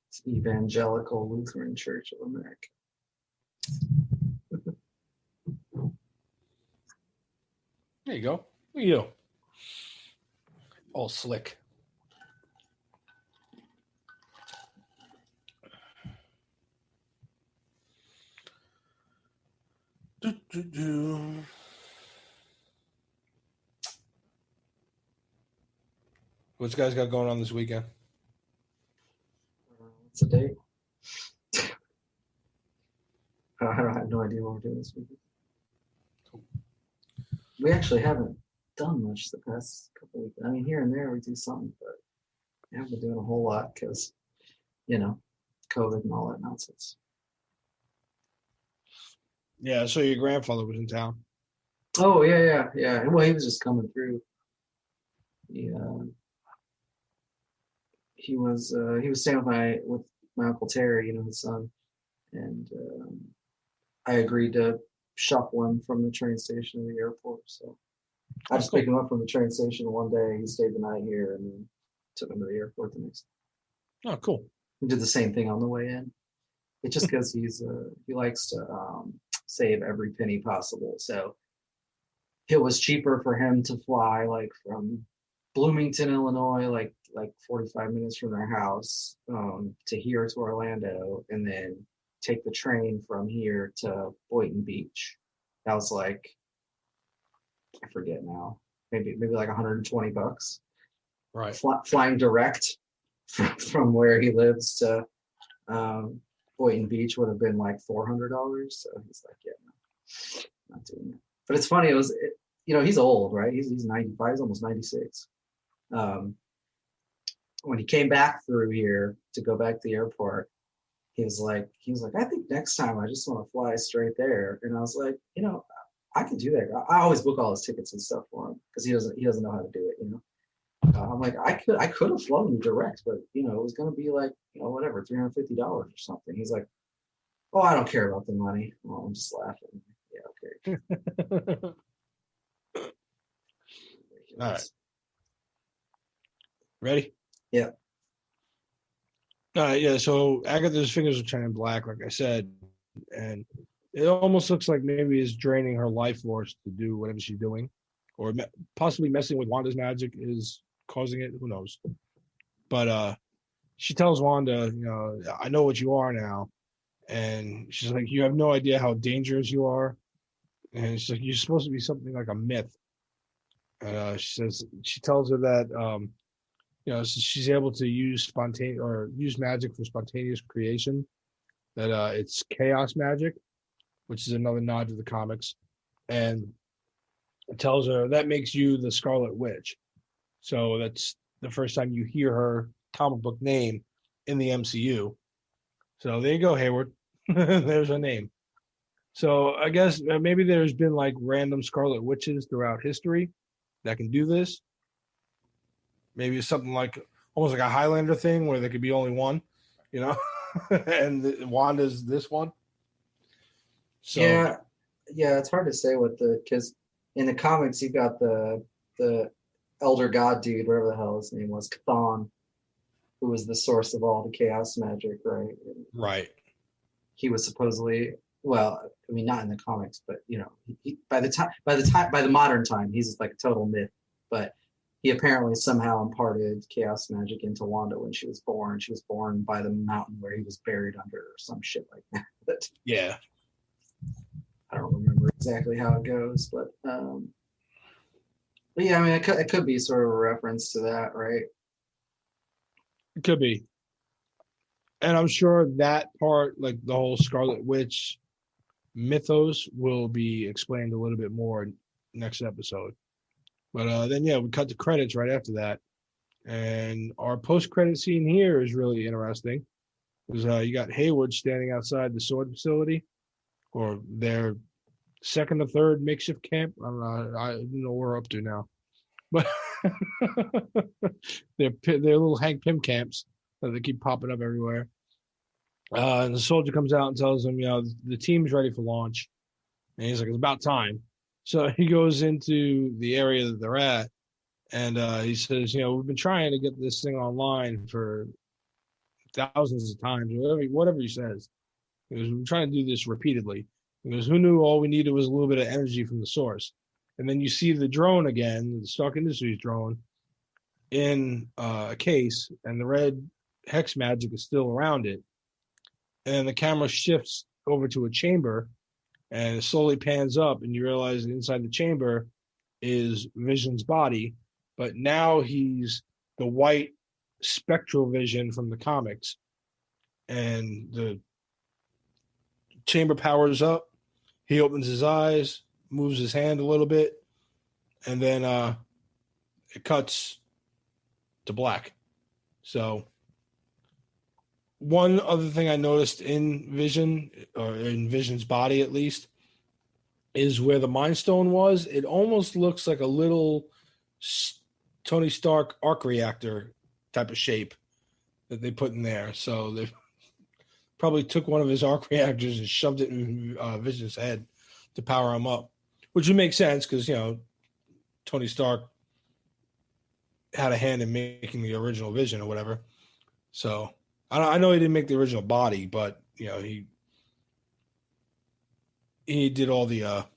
Speaker 3: it's Evangelical Lutheran Church of America.
Speaker 1: There you go. Look at you. All slick. What's you guys got going on this weekend?
Speaker 3: What's the date? I have no idea what we're doing this weekend. We actually haven't done much the past couple weeks. I mean, here and there we do something, but we haven't been doing a whole lot because, COVID and all that nonsense.
Speaker 1: Yeah, so your grandfather was in town.
Speaker 3: Oh, yeah. Well, he was just coming through. He was staying with my Uncle Terry, his son, and I agreed to shuffle him from the train station to the airport. So I just picked him up from the train station one day. He stayed the night here, and then took him to the airport the next day.
Speaker 1: Oh, cool.
Speaker 3: We did the same thing on the way in. It's just because he likes to save every penny possible. So it was cheaper for him to fly like from Bloomington, Illinois, like 45 minutes from their house, to here to Orlando, and then take the train from here to Boynton Beach. That was like, I forget now, maybe like $120.
Speaker 1: Right.
Speaker 3: Flying direct from where he lives to Boynton Beach would have been like $400. So he's like, yeah, no, not doing it. But it's funny. He's old, right? He's 95. He's almost 96. When he came back through here to go back to the airport, he was like, I think next time I just want to fly straight there. And I was like, I could do that. I always book all his tickets and stuff for him because he doesn't know how to do it. I'm like, I could have flown you direct, but it was going to be like, whatever, $350 or something. He's like, oh, I don't care about the money. Well, I'm just laughing. Yeah, okay.
Speaker 1: All right. Ready?
Speaker 3: Yeah.
Speaker 1: All right, yeah. So Agatha's fingers are turning black, like I said, and it almost looks like maybe it's draining her life force to do whatever she's doing, or possibly messing with Wanda's magic is causing it. Who knows? But she tells Wanda, I know what you are now, and she's like, you have no idea how dangerous you are, and she's like, you're supposed to be something like a myth. She tells her that she's able to use magic for spontaneous creation, that it's chaos magic, which is another nod to the comics, and it tells her that makes you the Scarlet Witch. So that's the first time you hear her comic book name in the MCU. So there you go, Hayward. There's her name. So I guess maybe there's been like random Scarlet Witches throughout history that can do this. Maybe it's something like almost like a Highlander thing where there could be only one, and Wanda's this one. So
Speaker 3: yeah, it's hard to say because in the comics you got the elder god dude, whatever the hell his name was, Chthon, who was the source of all the chaos magic, right?
Speaker 1: Right.
Speaker 3: He was supposedly, well, I mean, not in the comics, but by the modern time, he's like a total myth. But he apparently somehow imparted chaos magic into Wanda when she was born. She was born by the mountain where he was buried under, or some shit like that. But
Speaker 1: yeah,
Speaker 3: I don't remember exactly how it goes, but yeah, I mean, it could be sort of a reference to that, right?
Speaker 1: It could be. And I'm sure that part, like the whole Scarlet Witch mythos, will be explained a little bit more next episode. But then, we cut the credits right after that. And our post-credit scene here is really interesting. Because you got Hayward standing outside the sword facility, or their second or third makeshift camp. I don't know what we're up to now. But they're little Hank Pym camps that they keep popping up everywhere. And the soldier comes out and tells him, the team's ready for launch. And he's like, it's about time. So he goes into the area that they're at, and he says, we've been trying to get this thing online for thousands of times, whatever he says. He goes, we're trying to do this repeatedly. He goes, who knew all we needed was a little bit of energy from the source? And then you see the drone again, the Stark Industries drone, in a case, and the red hex magic is still around it. And the camera shifts over to a chamber, and it slowly pans up, and you realize that inside the chamber is Vision's body, but now he's the white spectral Vision from the comics. And the chamber powers up. He opens his eyes, moves his hand a little bit, and then it cuts to black. So one other thing I noticed in Vision, or in Vision's body at least, is where the Mind Stone was. It almost looks like a little Tony Stark arc reactor type of shape that they put in there. So they probably took one of his arc reactors and shoved it in Vision's head to power him up, which would make sense because, Tony Stark had a hand in making the original Vision or whatever. So I know he didn't make the original body, but he did all the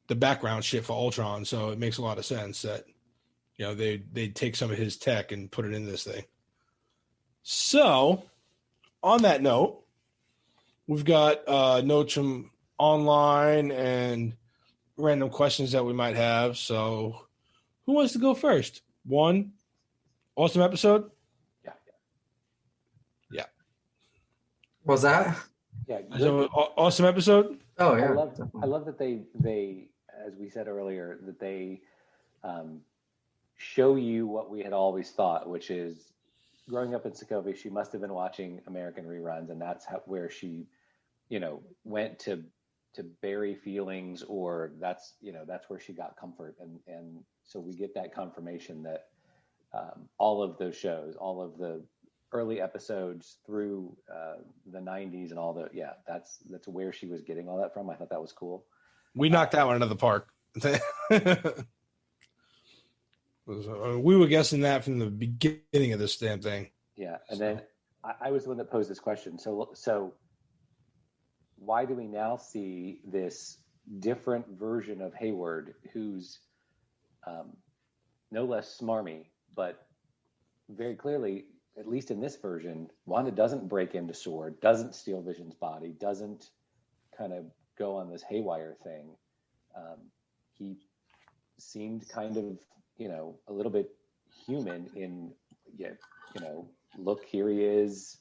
Speaker 1: background shit for Ultron, so it makes a lot of sense that they'd take some of his tech and put it in this thing. So on that note, we've got notes from online and random questions that we might have. So who wants to go first? One awesome episode.
Speaker 2: Yeah.
Speaker 3: Was that?
Speaker 2: Yeah,
Speaker 1: So, awesome episode.
Speaker 3: Oh yeah.
Speaker 2: I love that they, as we said earlier, that they show you what we had always thought, which is growing up in Sokovia, she must have been watching American reruns, and that's where she, went to bury feelings, or that's where she got comfort, and so we get that confirmation that all of those shows, all of the early episodes through the 90s and all that's where she was getting all that from. I thought that was cool.
Speaker 1: We knocked that one out of the park. We were guessing that from the beginning of this damn thing.
Speaker 2: Yeah, and then I was the one that posed this question. So why do we now see this different version of Hayward, who's no less smarmy, but very clearly, at least in this version, Wanda doesn't break into S.W.O.R.D., doesn't steal Vision's body, doesn't kind of go on this haywire thing. He seemed kind of, a little bit human in, look, here he is,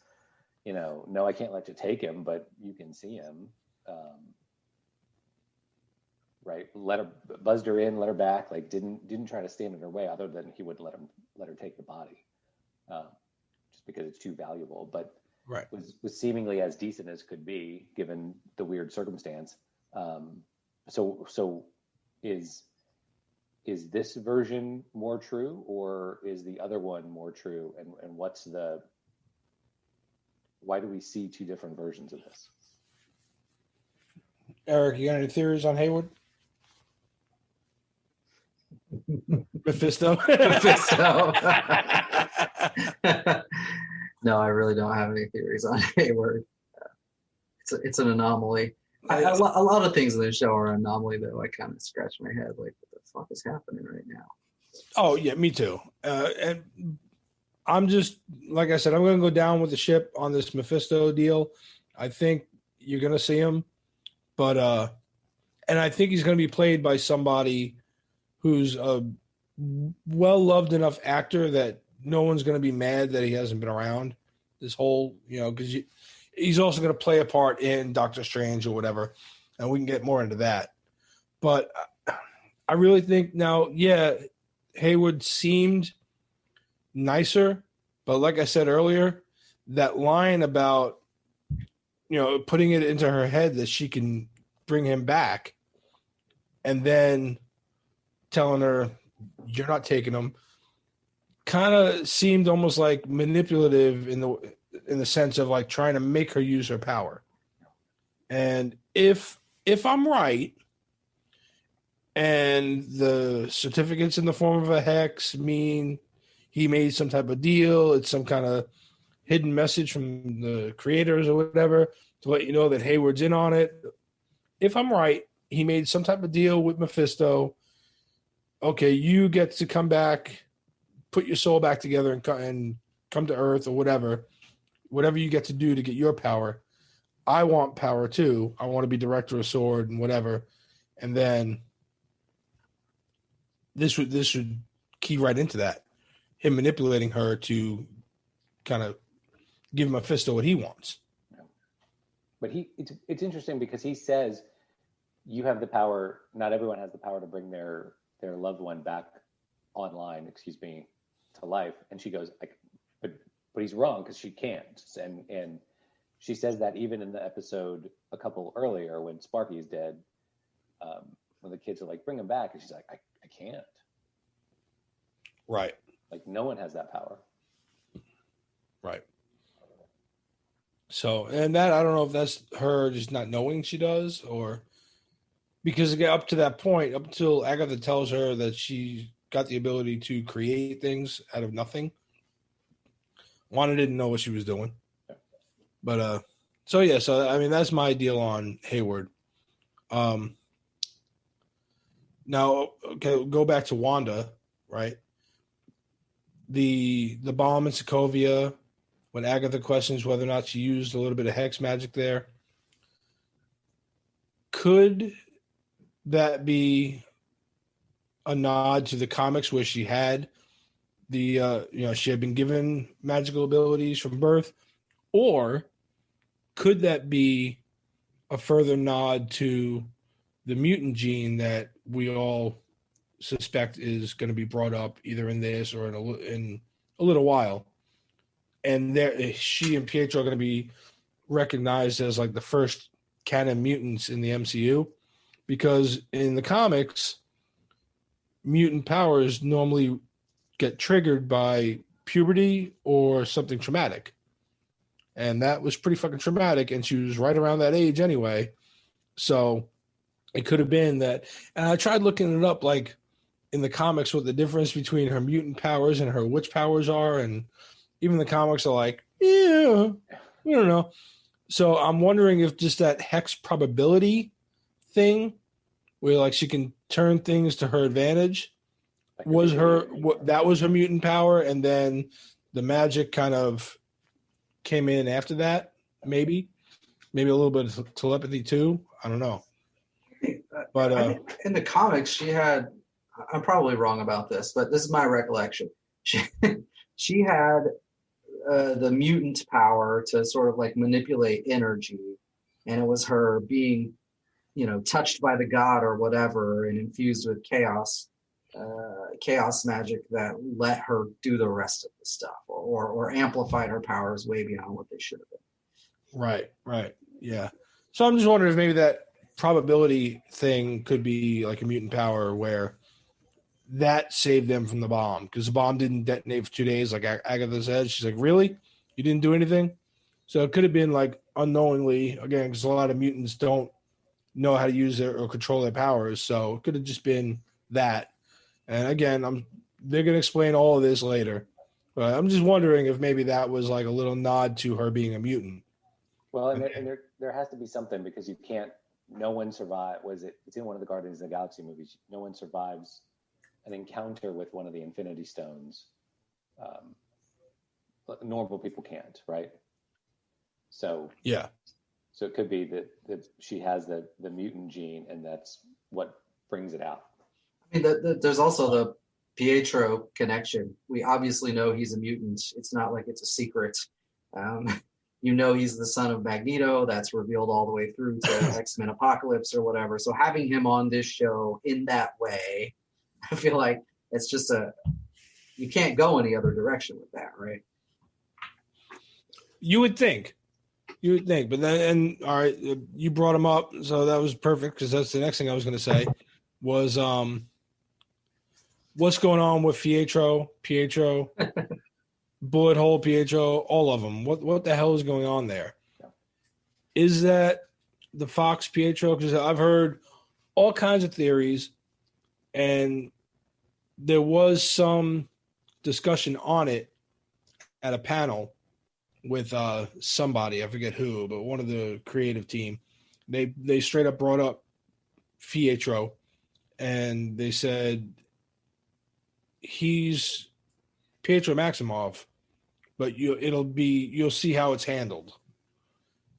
Speaker 2: no, I can't let you take him, but you can see him. Right. Buzzed her in, let her back, like didn't try to stand in her way, other than he would let her take the body. Just because it's too valuable, but
Speaker 1: right.
Speaker 2: was seemingly as decent as could be given the weird circumstance. So is this version more true, or is the other one more true? And why do we see two different versions of this?
Speaker 1: Eric, you got any theories on Hayward? Mephisto.
Speaker 3: No, I really don't have any theories on Hayward. It's an anomaly. A lot of things in the show are an anomaly, though. I kind of scratch my head, like, what the fuck is happening right now?
Speaker 1: Oh yeah, me too. And I'm just, like I said, I'm going to go down with the ship on this Mephisto deal. I think you're going to see him, but and I think he's going to be played by somebody who's a well-loved enough actor that no one's going to be mad that he hasn't been around this whole, because he's also going to play a part in Doctor Strange or whatever, and we can get more into that. But I really think now, Hayward seemed nicer, but like I said earlier, that line about, putting it into her head that she can bring him back, and then telling her, you're not taking him, kind of seemed almost like manipulative in the sense of like trying to make her use her power. And if I'm right, and the certificates in the form of a hex mean he made some type of deal, it's some kind of hidden message from the creators or whatever to let you know that Hayward's in on it. If I'm right, he made some type of deal with Mephisto. Okay, you get to come back, put your soul back together and come to Earth or whatever you get to do to get your power. I want power too. I want to be director of S.W.O.R.D. and whatever. And then this would key right into that. Him manipulating her to kind of give Mephisto what he wants.
Speaker 2: But it's interesting because he says you have the power, not everyone has the power to bring their loved one back online, to life. And she goes, but he's wrong because she can't. And she says that even in the episode a couple earlier when Sparky is dead, when the kids are like, bring him back. And she's like, I can't.
Speaker 1: Right.
Speaker 2: Like no one has that power.
Speaker 1: Right. So, and that, I don't know if that's her just not knowing she does, or because again, up to that point, up until Agatha tells her that she got the ability to create things out of nothing, Wanda didn't know what she was doing. But, so I mean, that's my deal on Hayward. Now, okay, go back to Wanda, right? The bomb in Sokovia, when Agatha questions whether or not she used a little bit of hex magic there. Could that be a nod to the comics where she had she had been given magical abilities from birth? Or could that be a further nod to the mutant gene that we all suspect is going to be brought up either in this or in a little while? And there, she and Pietro are going to be recognized as like the first canon mutants in the MCU, because in the comics, mutant powers normally get triggered by puberty or something traumatic. And that was pretty fucking traumatic, and she was right around that age anyway. So it could have been that. And I tried looking it up, like in the comics, what the difference between her mutant powers and her witch powers are. And even the comics are like, yeah, we don't know. So I'm wondering if just that hex probability thing, where like she can turn things to her advantage, was her, that was her mutant power. And then the magic kind of came in after that, maybe a little bit of telepathy too. I don't know. But
Speaker 3: I think in the comics, she had, I'm probably wrong about this, but this is my recollection. She had the mutant power to sort of like manipulate energy, and it was her being, touched by the god or whatever and infused with chaos magic that let her do the rest of the stuff, or amplified her powers way beyond what they should have been.
Speaker 1: Right. Yeah. So I'm just wondering if maybe that probability thing could be like a mutant power where that saved them from the bomb, because the bomb didn't detonate for 2 days, like Agatha said. She's like, really? You didn't do anything? So it could have been like unknowingly, again, because a lot of mutants don't know how to use it or control their powers. So it could have just been that. And again, they're going to explain all of this later. But I'm just wondering if maybe that was like a little nod to her being a mutant.
Speaker 2: Well, and there has to be something, because you can't, no one survived. It's in one of the Guardians of the Galaxy movies. No one survives an encounter with one of the Infinity Stones. Normal people can't, right? So
Speaker 1: yeah.
Speaker 2: So it could be that she has the mutant gene, and that's what brings it out.
Speaker 3: I mean, there's also the Pietro connection. We obviously know he's a mutant. It's not like it's a secret. He's the son of Magneto. That's revealed all the way through to X-Men Apocalypse or whatever. So having him on this show in that way, I feel like it's just you can't go any other direction with that, right?
Speaker 1: You would think, but then, all right, you brought him up, so that was perfect, because that's the next thing I was going to say was, what's going on with Pietro, Bullet Hole Pietro, all of them. What the hell is going on there? Is that the Fox Pietro? Because I've heard all kinds of theories, and there was some discussion on it at a panel with somebody, I forget who, but one of the creative team. They straight up brought up Pietro, and they said he's Pietro Maximoff, but you'll see how it's handled.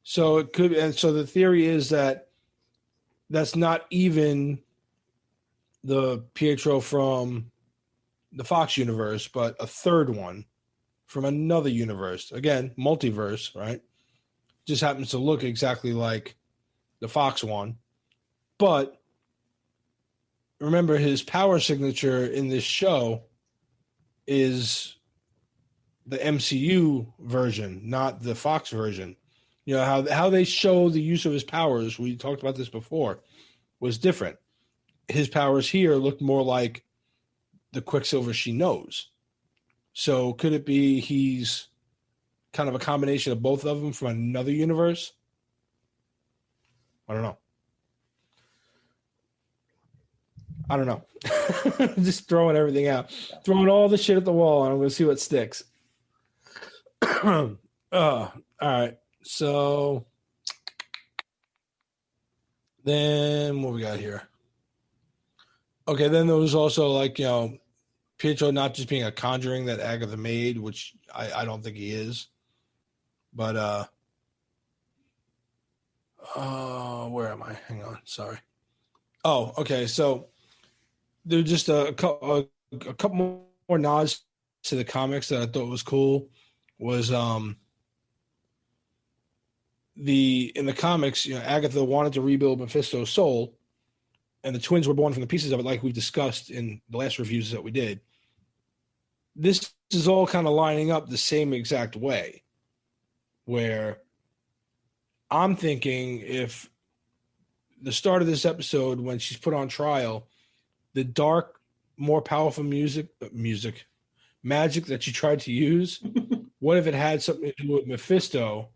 Speaker 1: So it could, and so the theory is that that's not even the Pietro from the Fox universe, but a third one from another universe. Again, multiverse, right? Just happens to look exactly like the Fox one. But remember, his power signature in this show is the MCU version, not the Fox version. You know, how they show the use of his powers, we talked about this before, was different. His powers here looked more like the Quicksilver she knows. So could it be he's kind of a combination of both of them from another universe? I don't know. Just throwing everything out. Throwing all the shit at the wall, and I'm going to see what sticks. All right. So then what we got here? Okay, then there was also like, Pietro not just being a conjuring that Agatha made, which I don't think he is. But where am I? Hang on, sorry. Oh, okay. So there's just a couple more nods to the comics that I thought was cool. Was in the comics, Agatha wanted to rebuild Mephisto's soul, and the twins were born from the pieces of it, like we discussed in the last reviews that we did. This is all kind of lining up the same exact way, where I'm thinking if the start of this episode, when she's put on trial, the dark, more powerful magic that she tried to use, what if it had something to do with Mephisto,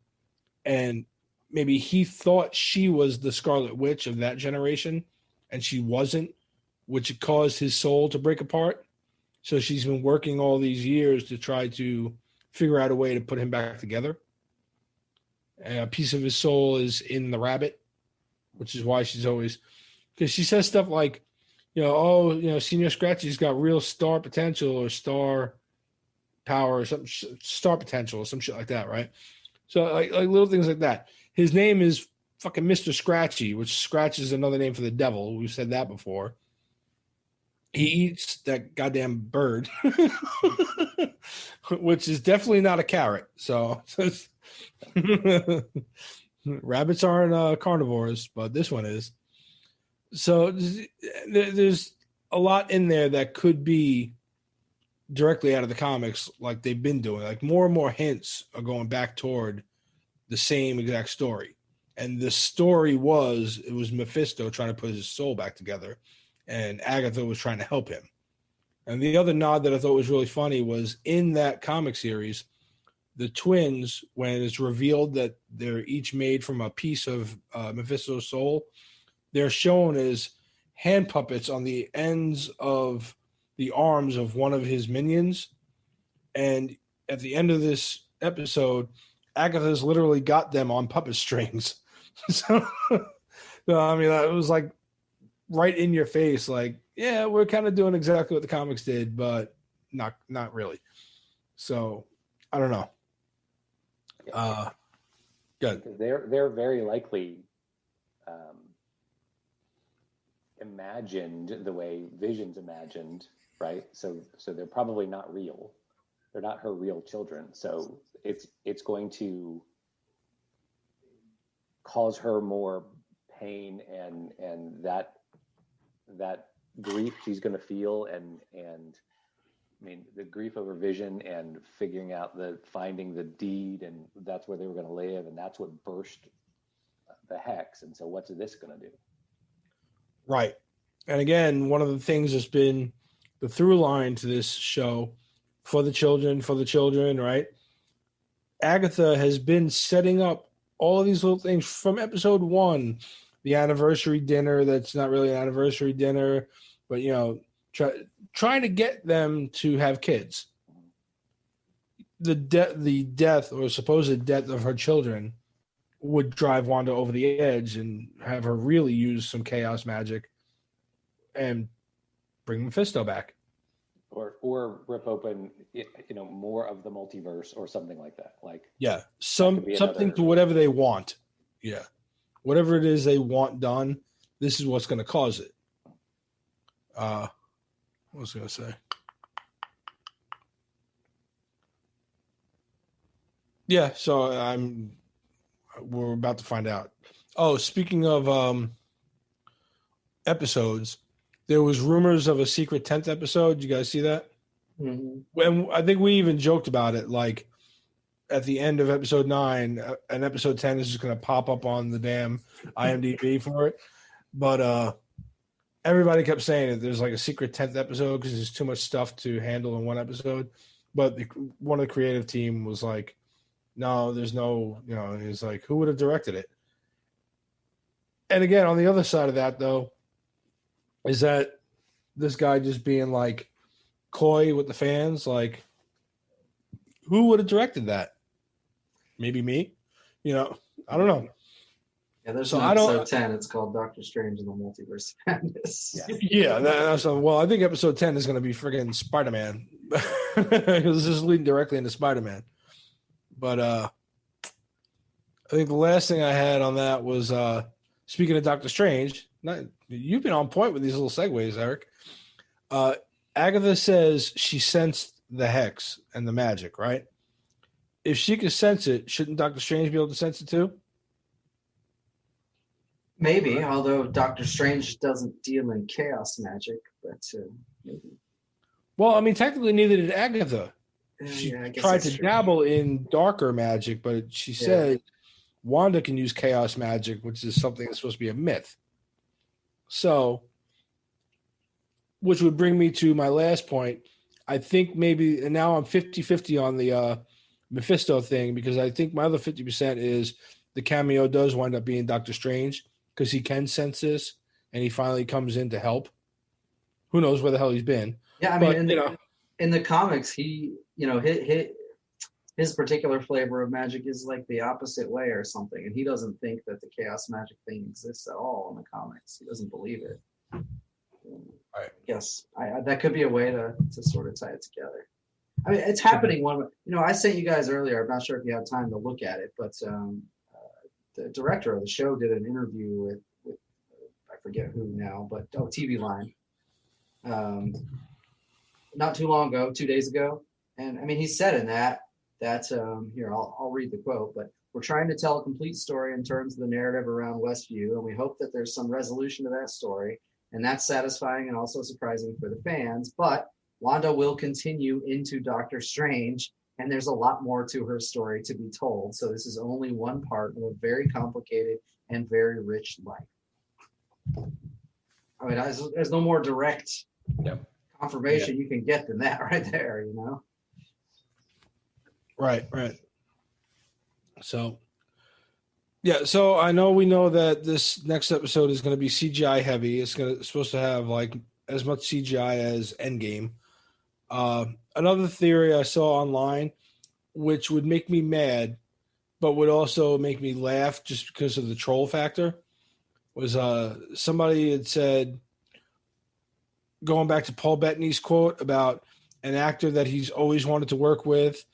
Speaker 1: and maybe he thought she was the Scarlet Witch of that generation and she wasn't, which caused his soul to break apart. So she's been working all these years to try to figure out a way to put him back together. And a piece of his soul is in the rabbit, which is why she's always, because she says stuff like, Senior Scratchy's got real star potential or star power or something, star potential or some shit like that, right? So like little things like that. His name is fucking Mr. Scratchy, which Scratch is another name for the devil. We've said that before. He eats that goddamn bird, which is definitely not a carrot. So rabbits aren't carnivores, but this one is. So there's a lot in there that could be directly out of the comics, like they've been doing. Like more and more hints are going back toward the same exact story. And the story was Mephisto trying to put his soul back together, and Agatha was trying to help him. And the other nod that I thought was really funny was in that comic series, the twins, when it's revealed that they're each made from a piece of Mephisto's soul, they're shown as hand puppets on the ends of the arms of one of his minions. And at the end of this episode, Agatha's literally got them on puppet strings. So, I mean, it was like right in your face, like, yeah, we're kind of doing exactly what the comics did, but not really. So, I don't know. Good.
Speaker 2: Because they're very likely imagined the way Vision's imagined, right? So they're probably not real. They're not her real children. So it's going to cause her more pain and that grief she's going to feel and I mean the grief over Vision and figuring out finding the deed, and that's where they were going to live, and that's what burst the hex. And so what's this going to do?
Speaker 1: Right. And again, one of the things that's been the through line to this show, for the children, right? Agatha has been setting up all of these little things from episode 1, the anniversary dinner that's not really an anniversary dinner, but, trying to get them to have kids. The death or supposed death of her children would drive Wanda over the edge and have her really use some chaos magic and bring Mephisto back.
Speaker 2: Or rip open, more of the multiverse or something like that. Like, yeah,
Speaker 1: something to whatever they want. Yeah, whatever it is they want done, this is what's going to cause it. What was I going to say? Yeah, so we're about to find out. Oh, speaking of episodes, there was rumors of a secret 10th episode. You guys see that?
Speaker 3: Mm-hmm.
Speaker 1: When I think we even joked about it, like at the end of episode 9, and episode 10 is just going to pop up on the damn IMDb for it. But everybody kept saying that there's like a secret 10th episode because there's too much stuff to handle in one episode. But one of the creative team was like, no, there's no, it's like, who would have directed it? And again, on the other side of that, though, is that this guy just being like coy with the fans, like, who would have directed that? Maybe me? I don't know.
Speaker 3: Yeah, there's an episode 10. It's called Doctor Strange in the Multiverse of Madness.
Speaker 1: Yeah, well, I think episode 10 is going to be friggin' Spider-Man because this is leading directly into Spider-Man. But I think the last thing I had on that was speaking of Doctor Strange. You've been on point with these little segues, Eric. Agatha says she sensed the hex and the magic, right? If she could sense it, shouldn't Doctor Strange be able to sense it too?
Speaker 3: Maybe, although Doctor Strange doesn't deal in chaos magic, but maybe.
Speaker 1: Well, I mean, technically, neither did Agatha. She
Speaker 3: Yeah, I guess
Speaker 1: tried
Speaker 3: that's
Speaker 1: to
Speaker 3: true.
Speaker 1: dabble in darker magic, but she said Wanda can use chaos magic, which is something that's supposed to be a myth. So, which would bring me to my last point. I think maybe, and now I'm 50-50 on the Mephisto thing, because I think my other 50% is the cameo does wind up being Doctor Strange, because he can sense this, and he finally comes in to help. Who knows where the hell he's been?
Speaker 3: Yeah, I mean, in the comics, he, his particular flavor of magic is like the opposite way or something, and he doesn't think that the chaos magic thing exists at all in the comics. He doesn't believe it.
Speaker 1: Right.
Speaker 3: Yes, that could be a way to sort of tie it together. I mean, it's happening one. I sent you guys earlier. I'm not sure if you had time to look at it, but the director of the show did an interview with I forget who now, but TV Line. Not too long ago, 2 days ago, and I mean, he said in that here I'll read the quote, but we're trying to tell a complete story in terms of the narrative around Westview, and we hope that there's some resolution to that story, and that's satisfying and also surprising for the fans. But Wanda will continue into Doctor Strange, and there's a lot more to her story to be told. So this is only one part of a very complicated and very rich life. I mean, there's no more direct confirmation you can get than that right there,
Speaker 1: Right. So, so I know we know that this next episode is going to be CGI heavy. It's supposed to have like as much CGI as Endgame. Another theory I saw online, which would make me mad, but would also make me laugh just because of the troll factor, was somebody had said, going back to Paul Bettany's quote about an actor that he's always wanted to work with,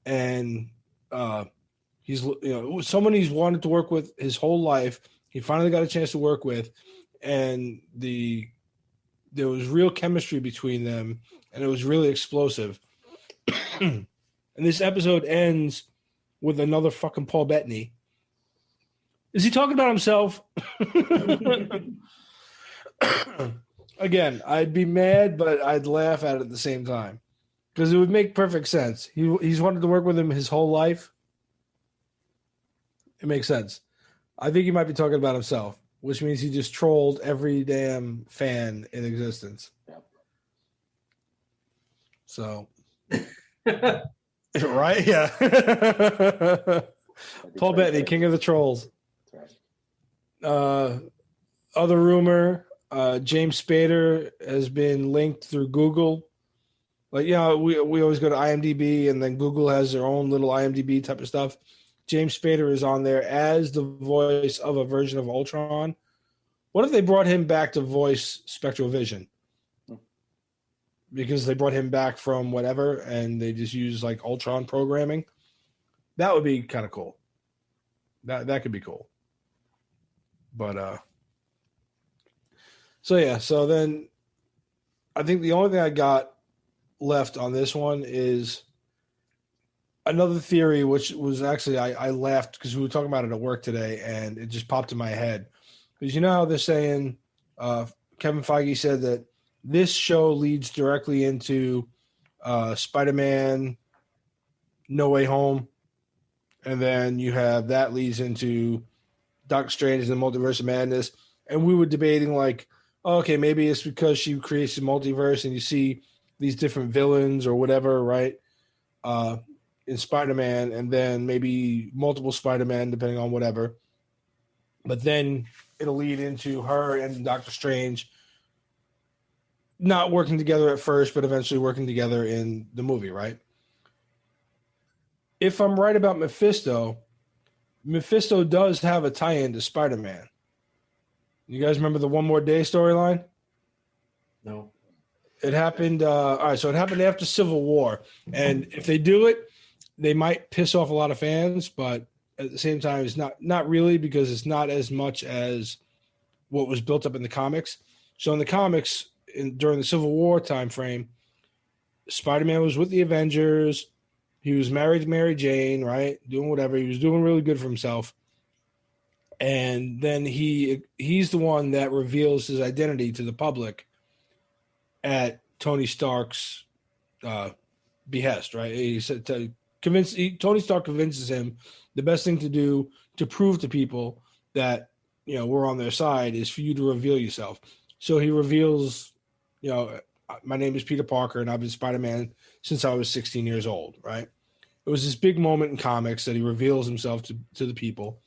Speaker 1: and he's someone he's wanted to work with his whole life. He finally got a chance to work with, and there was real chemistry between them, and it was really explosive. And this episode ends with another fucking Paul Bettany. Is he talking about himself? Again, I'd be mad, but I'd laugh at it at the same time, because it would make perfect sense. He's wanted to work with him his whole life. It makes sense. I think he might be talking about himself, which means he just trolled every damn fan in existence.
Speaker 2: Yep.
Speaker 1: So, right? Yeah. Paul Bettany, king of the trolls.
Speaker 2: That's right.
Speaker 1: Other rumor, James Spader has been linked through Google. Like, we always go to IMDb, and then Google has their own little IMDb type of stuff. James Spader is on there as the voice of a version of Ultron. What if they brought him back to voice Spectral Vision? Because they brought him back from whatever, and they just use like Ultron programming. That would be kind of cool. That could be cool. But so then I think the only thing I got left on this one is another theory, which was actually I laughed because we were talking about it at work today, and it just popped in my head. Because you know how they're saying, Kevin Feige said that this show leads directly into Spider-Man No Way Home, and then you have that leads into Doctor Strange and the Multiverse of Madness. And we were debating like, okay, maybe it's because she creates the multiverse and you see these different villains or whatever, right? In Spider-Man, and then maybe multiple Spider-Man, depending on whatever. But then it'll lead into her and Doctor Strange not working together at first, but eventually working together in the movie, right? If I'm right about Mephisto does have a tie-in to Spider-Man. You guys remember the One More Day storyline?
Speaker 3: No.
Speaker 1: It happened, all right, so it happened after Civil War. And if they do it, they might piss off a lot of fans, but at the same time, it's not really, because it's not as much as what was built up in the comics. So in the comics, during the Civil War time frame, Spider-Man was with the Avengers. He was married to Mary Jane, right? Doing whatever. He was doing really good for himself. And then he's the one that reveals his identity to the public at Tony Stark's behest, right? He said Tony Stark convinces him the best thing to do to prove to people that, you know, we're on their side is for you to reveal yourself. So he reveals, you know, my name is Peter Parker and I've been Spider-Man since I was 16 years old, right? It was this big moment in comics that he reveals himself to the people,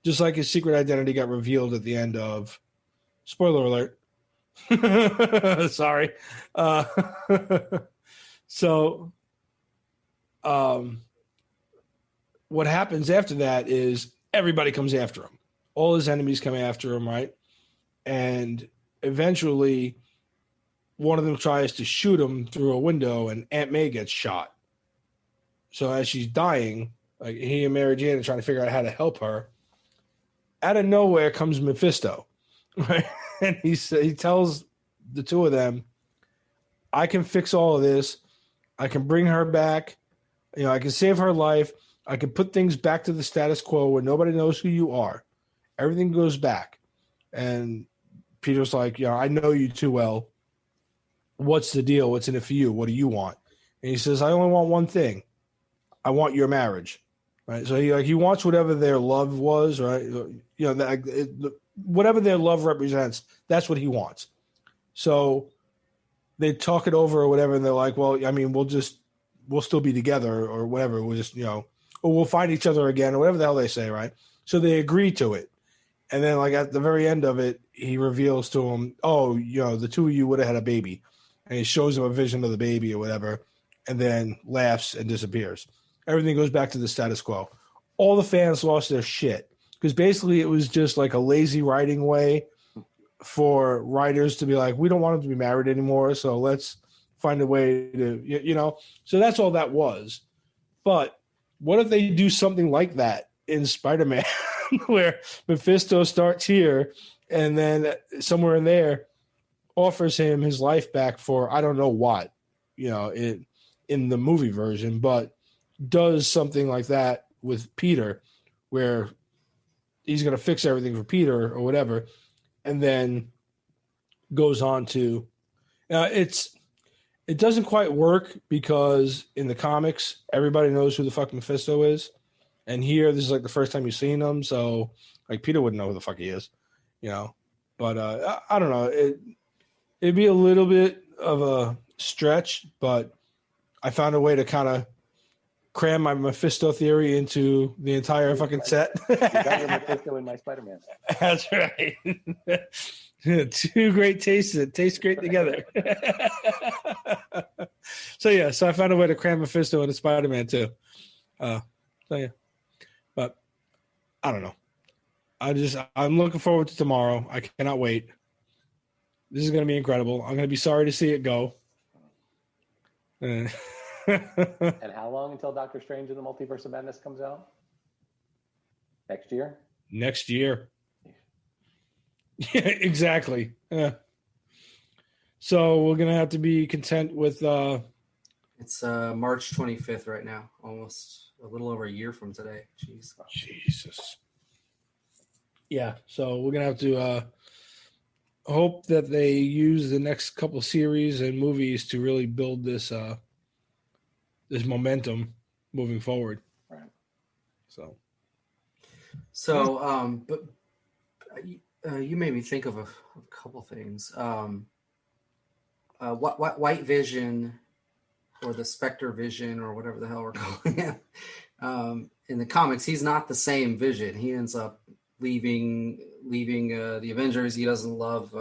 Speaker 1: just like his secret identity got revealed at the end of, spoiler alert. Sorry. So what happens after that is everybody comes after him. All his enemies come after him, right? And eventually one of them tries to shoot him through a window and Aunt May gets shot. So as she's dying, like he and Mary Jane are trying to figure out how to help her. Out of nowhere comes Mephisto, right? And he tells the two of them, I can fix all of this. I can bring her back. You know, I can save her life. I can put things back to the status quo where nobody knows who you are. Everything goes back. And Peter's like, you know, I know you too well. What's the deal? What's in it for you? What do you want? And he says, I only want one thing. I want your marriage. Right. So he wants whatever their love was, right? You know, whatever their love represents, that's what he wants. So they talk it over or whatever, and they're like, well, I mean, we'll still be together or whatever. We'll just, you know, or we'll find each other again or whatever the hell they say, right? So they agree to it. And then like at the very end of it, he reveals to him, oh, you know, the two of you would have had a baby. And he shows him a vision of the baby or whatever, and then laughs and disappears. Everything goes back to the status quo. All the fans lost their shit because basically it was just like a lazy writing way for writers to be like, we don't want him to be married anymore, so let's find a way to, you know. So that's all that was. But what if they do something like that in Spider-Man where Mephisto starts here and then somewhere in there offers him his life back for I don't know what, you know, in the movie version, but does something like that with Peter where he's going to fix everything for Peter or whatever, and then goes on to it doesn't quite work because in the comics everybody knows who the fuck Mephisto is, and here this is like the first time you've seen him, so like Peter wouldn't know who the fuck he is, you know. But I don't know, it'd be a little bit of a stretch, but I found a way to kind of cram my Mephisto theory into the entire fucking set.
Speaker 2: You got your Mephisto in my Spider-Man.
Speaker 1: That's right. Two great tastes that taste great together. So I found a way to cram Mephisto into Spider-Man too. But I don't know. I'm looking forward to tomorrow. I cannot wait. This is going to be incredible. I'm going to be sorry to see it go.
Speaker 2: And how long until Doctor Strange in the Multiverse of Madness comes out? Next year?
Speaker 1: Next year. Yeah, exactly. Yeah. So we're going to have to be content with...
Speaker 3: It's March 25th right now. Almost a little over a year from today. Jeez.
Speaker 1: Jesus. Yeah, so we're going to have to hope that they use the next couple series and movies to really build this this momentum moving forward.
Speaker 2: Right.
Speaker 3: But you made me think of a couple things. White Vision, or the Spectre Vision, or whatever the hell we're calling it. In the comics, he's not the same Vision. He ends up leaving the Avengers. He doesn't love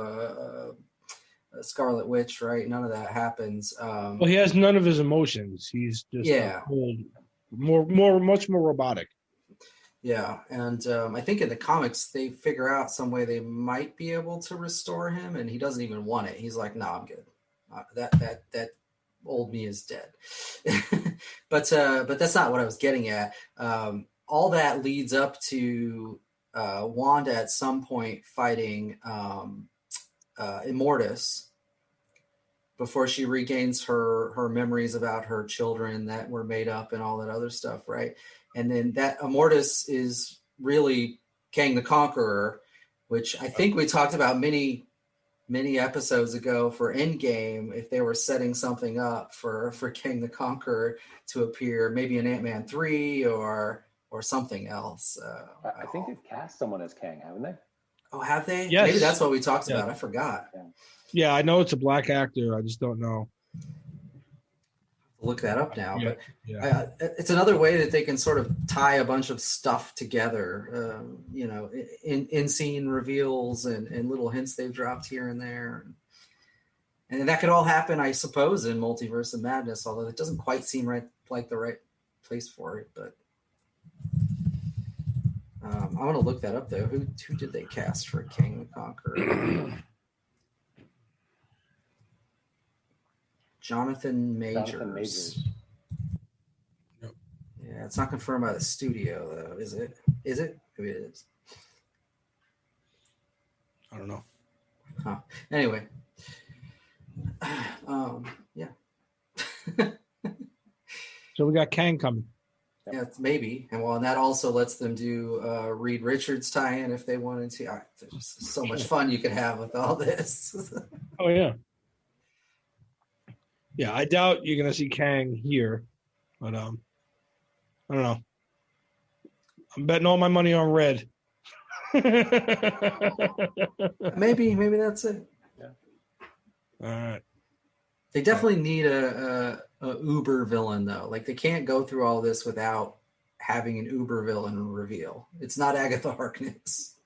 Speaker 3: Scarlet Witch, right? None of that happens.
Speaker 1: Well, he has none of his emotions. He's just much more robotic.
Speaker 3: Yeah, and I think in the comics they figure out some way they might be able to restore him, and he doesn't even want it. He's like, "No, I'm good. That old me is dead." but that's not what I was getting at. All that leads up to Wanda at some point fighting Immortus before she regains her memories about her children that were made up and all that other stuff, right? And then that Immortus is really Kang the Conqueror, which I think we talked about many episodes ago for Endgame, if they were setting something up for Kang the Conqueror to appear, maybe in Ant-Man 3 or something else.
Speaker 2: I think they've cast someone as Kang, haven't they?
Speaker 3: Oh, have they?
Speaker 1: Yes.
Speaker 3: Maybe that's what we talked about. I forgot.
Speaker 1: Yeah, I know it's a black actor. I just don't know.
Speaker 3: Look that up now.
Speaker 1: Yeah,
Speaker 3: but it's another way that they can sort of tie a bunch of stuff together, in scene reveals and little hints they've dropped here and there. And that could all happen, I suppose, in Multiverse of Madness, although it doesn't quite seem like the right place for it. But I want to look that up, though. Who did they cast for Kang the Conqueror? Jonathan Majors.
Speaker 1: Yep.
Speaker 3: Yeah, it's not confirmed by the studio, though, is it? Is it? Maybe it is.
Speaker 1: I don't know.
Speaker 3: Huh. Anyway. Yeah.
Speaker 1: So we got Kang coming.
Speaker 3: Yeah, maybe. And that also lets them do Reed Richards tie-in if they wanted to. There's so much fun you could have with all this.
Speaker 1: Oh, yeah. Yeah, I doubt you're going to see Kang here. But, I don't know. I'm betting all my money on Red.
Speaker 3: Maybe that's it.
Speaker 2: Yeah.
Speaker 1: All right.
Speaker 3: They definitely need a uber villain, though. Like, they can't go through all this without having an uber villain reveal. It's not Agatha Harkness.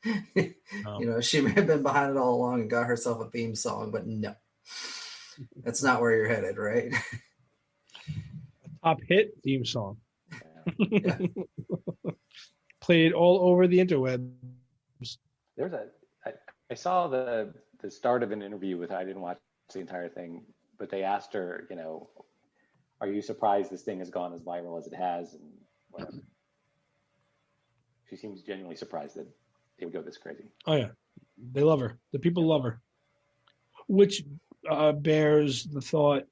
Speaker 1: No.
Speaker 3: She may have been behind it all along and got herself a theme song, but no. That's not where you're headed, right?
Speaker 1: Top hit theme song.
Speaker 3: Yeah.
Speaker 1: Played all over the interwebs.
Speaker 2: I saw the start of an interview with her. I didn't watch the entire thing, but they asked her, are you surprised this thing has gone as viral as it has? And whatever. She seems genuinely surprised that it would go this crazy.
Speaker 1: Oh, yeah. They love her. The people love her. Which bears the thought,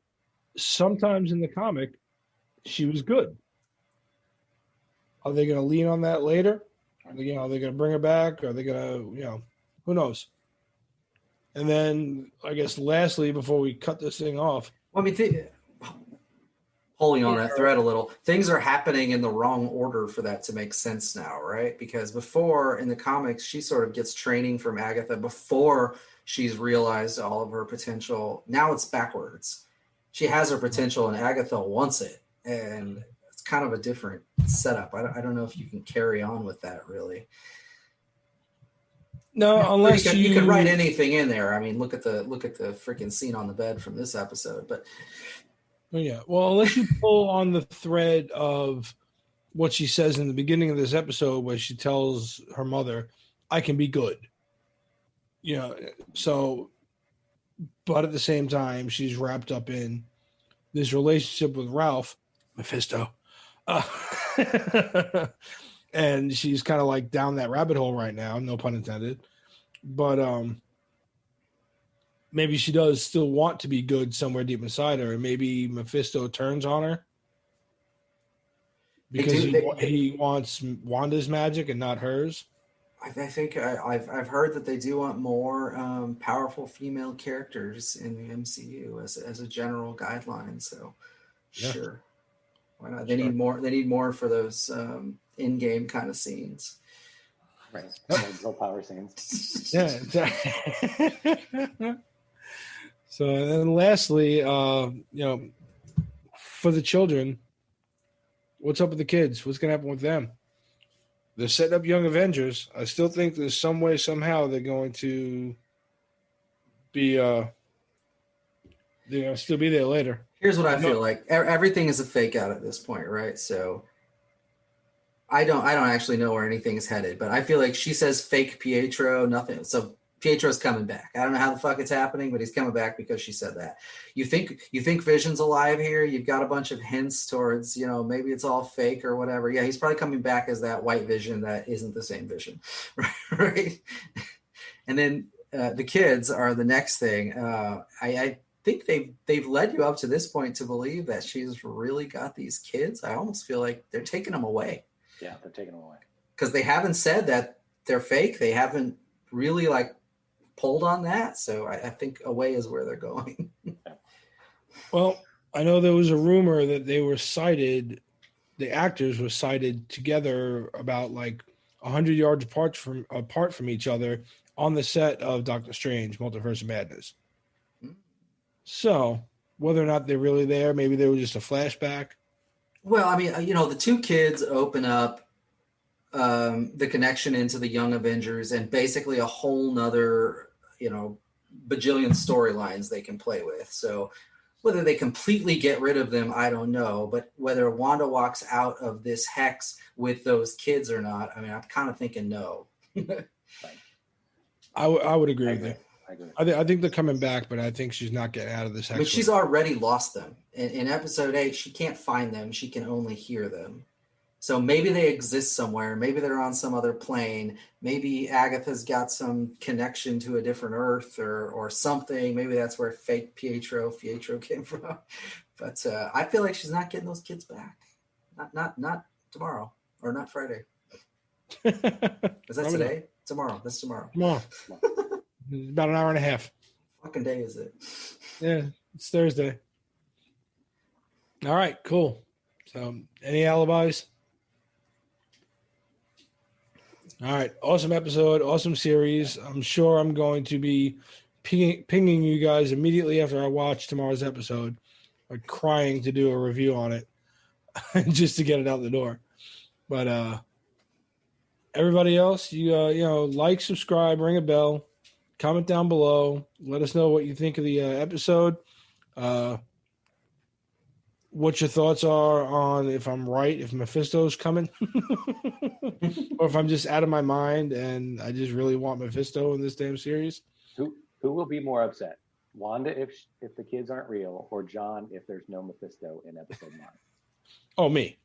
Speaker 1: sometimes in the comic, she was good. Are they going to lean on that later? Are they going to bring her back? Are they going to, who knows? And then, I guess, lastly, before we cut this thing off.
Speaker 3: Well, I mean, pulling on that thread a little, things are happening in the wrong order for that to make sense now, right? Because before, in the comics, she sort of gets training from Agatha before she's realized all of her potential. Now it's backwards. She has her potential and Agatha wants it. And it's kind of a different setup. I don't know if you can carry on with that, really.
Speaker 1: No, unless
Speaker 3: you can write anything in there. I mean, look at the freaking scene on the bed from this episode. But
Speaker 1: yeah, well, unless you pull on the thread of what she says in the beginning of this episode, where she tells her mother, "I can be good." So, but at the same time, she's wrapped up in this relationship with Ralph, Mephisto, and she's kind of like down that rabbit hole right now, no pun intended. But maybe she does still want to be good somewhere deep inside her, and maybe Mephisto turns on her because he wants Wanda's magic and not hers.
Speaker 3: I think I've heard that they do want more powerful female characters in the MCU as a general guideline. So, yeah. Sure, why not? They need more. They need more for those in-game kind of scenes.
Speaker 2: Right, no power scenes.
Speaker 1: Yeah. So, and then lastly, for the children, what's up with the kids? What's going to happen with them? They're setting up Young Avengers. I still think there's some way, somehow, they're going to be, they're going to still be there later.
Speaker 3: Here's what I feel like. Everything is a fake out at this point, right? So I don't actually know where anything is headed, but I feel like she says fake Pietro, nothing. So Pietro's coming back. I don't know how the fuck it's happening, but he's coming back because she said that. You think Vision's alive here? You've got a bunch of hints towards, maybe it's all fake or whatever. Yeah, he's probably coming back as that white Vision that isn't the same Vision, right? And then the kids are the next thing. I think they've led you up to this point to believe that she's really got these kids. I almost feel like they're taking them away.
Speaker 2: Yeah, they're taking them away
Speaker 3: because they haven't said that they're fake. They haven't really like pulled on that. So I think away is where they're going.
Speaker 1: Well, I know there was a rumor that they were sighted, the actors were sighted together about like 100 yards apart from each other on the set of Doctor Strange, Multiverse of Madness. So whether or not they're really there, maybe they were just a flashback.
Speaker 3: Well, I mean, the two kids open up the connection into the Young Avengers and basically a whole nother, bajillion storylines they can play with. So whether they completely get rid of them, I don't know. But whether Wanda walks out of this hex with those kids or not, I mean, I'm kind of thinking no.
Speaker 1: I would agree with you. I think they're coming back, but I think she's not getting out of this hex.
Speaker 3: But she's already lost them. In episode 8, she can't find them. She can only hear them. So maybe they exist somewhere. Maybe they're on some other plane. Maybe Agatha's got some connection to a different Earth or something. Maybe that's where fake Pietro came from. But I feel like she's not getting those kids back. Not tomorrow or not Friday. Is that today? Tomorrow. That's tomorrow.
Speaker 1: Tomorrow. About an hour and a half.
Speaker 3: Fucking day is it?
Speaker 1: Yeah, it's Thursday. All right, cool. So, any alibis? All right, awesome episode, awesome series. I'm sure I'm going to be pinging you guys immediately after I watch tomorrow's episode, like crying to do a review on it, just to get it out the door. But everybody else, you like, subscribe, ring a bell, comment down below. Let us know what you think of the episode. What your thoughts are on if I'm right, if Mephisto's coming, or if I'm just out of my mind and I just really want Mephisto in this damn series.
Speaker 2: Who will be more upset, Wanda if the kids aren't real, or John if there's no Mephisto in episode 9?
Speaker 1: Oh, me.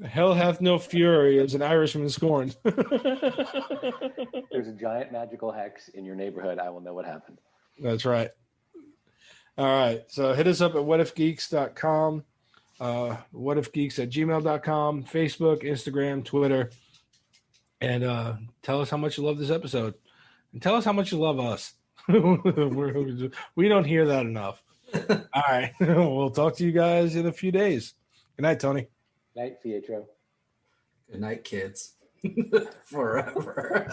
Speaker 1: Hell hath no fury as an Irishman scorned.
Speaker 2: There's a giant magical hex in your neighborhood. I will know what happened.
Speaker 1: That's right. All right. So hit us up at whatifgeeks.com, whatifgeeks@gmail.com, Facebook, Instagram, Twitter, and tell us how much you love this episode. And tell us how much you love us. We don't hear that enough. All right. We'll talk to you guys in a few days. Good night, Tony.
Speaker 2: Night, Pietro.
Speaker 3: Good night, kids. Forever.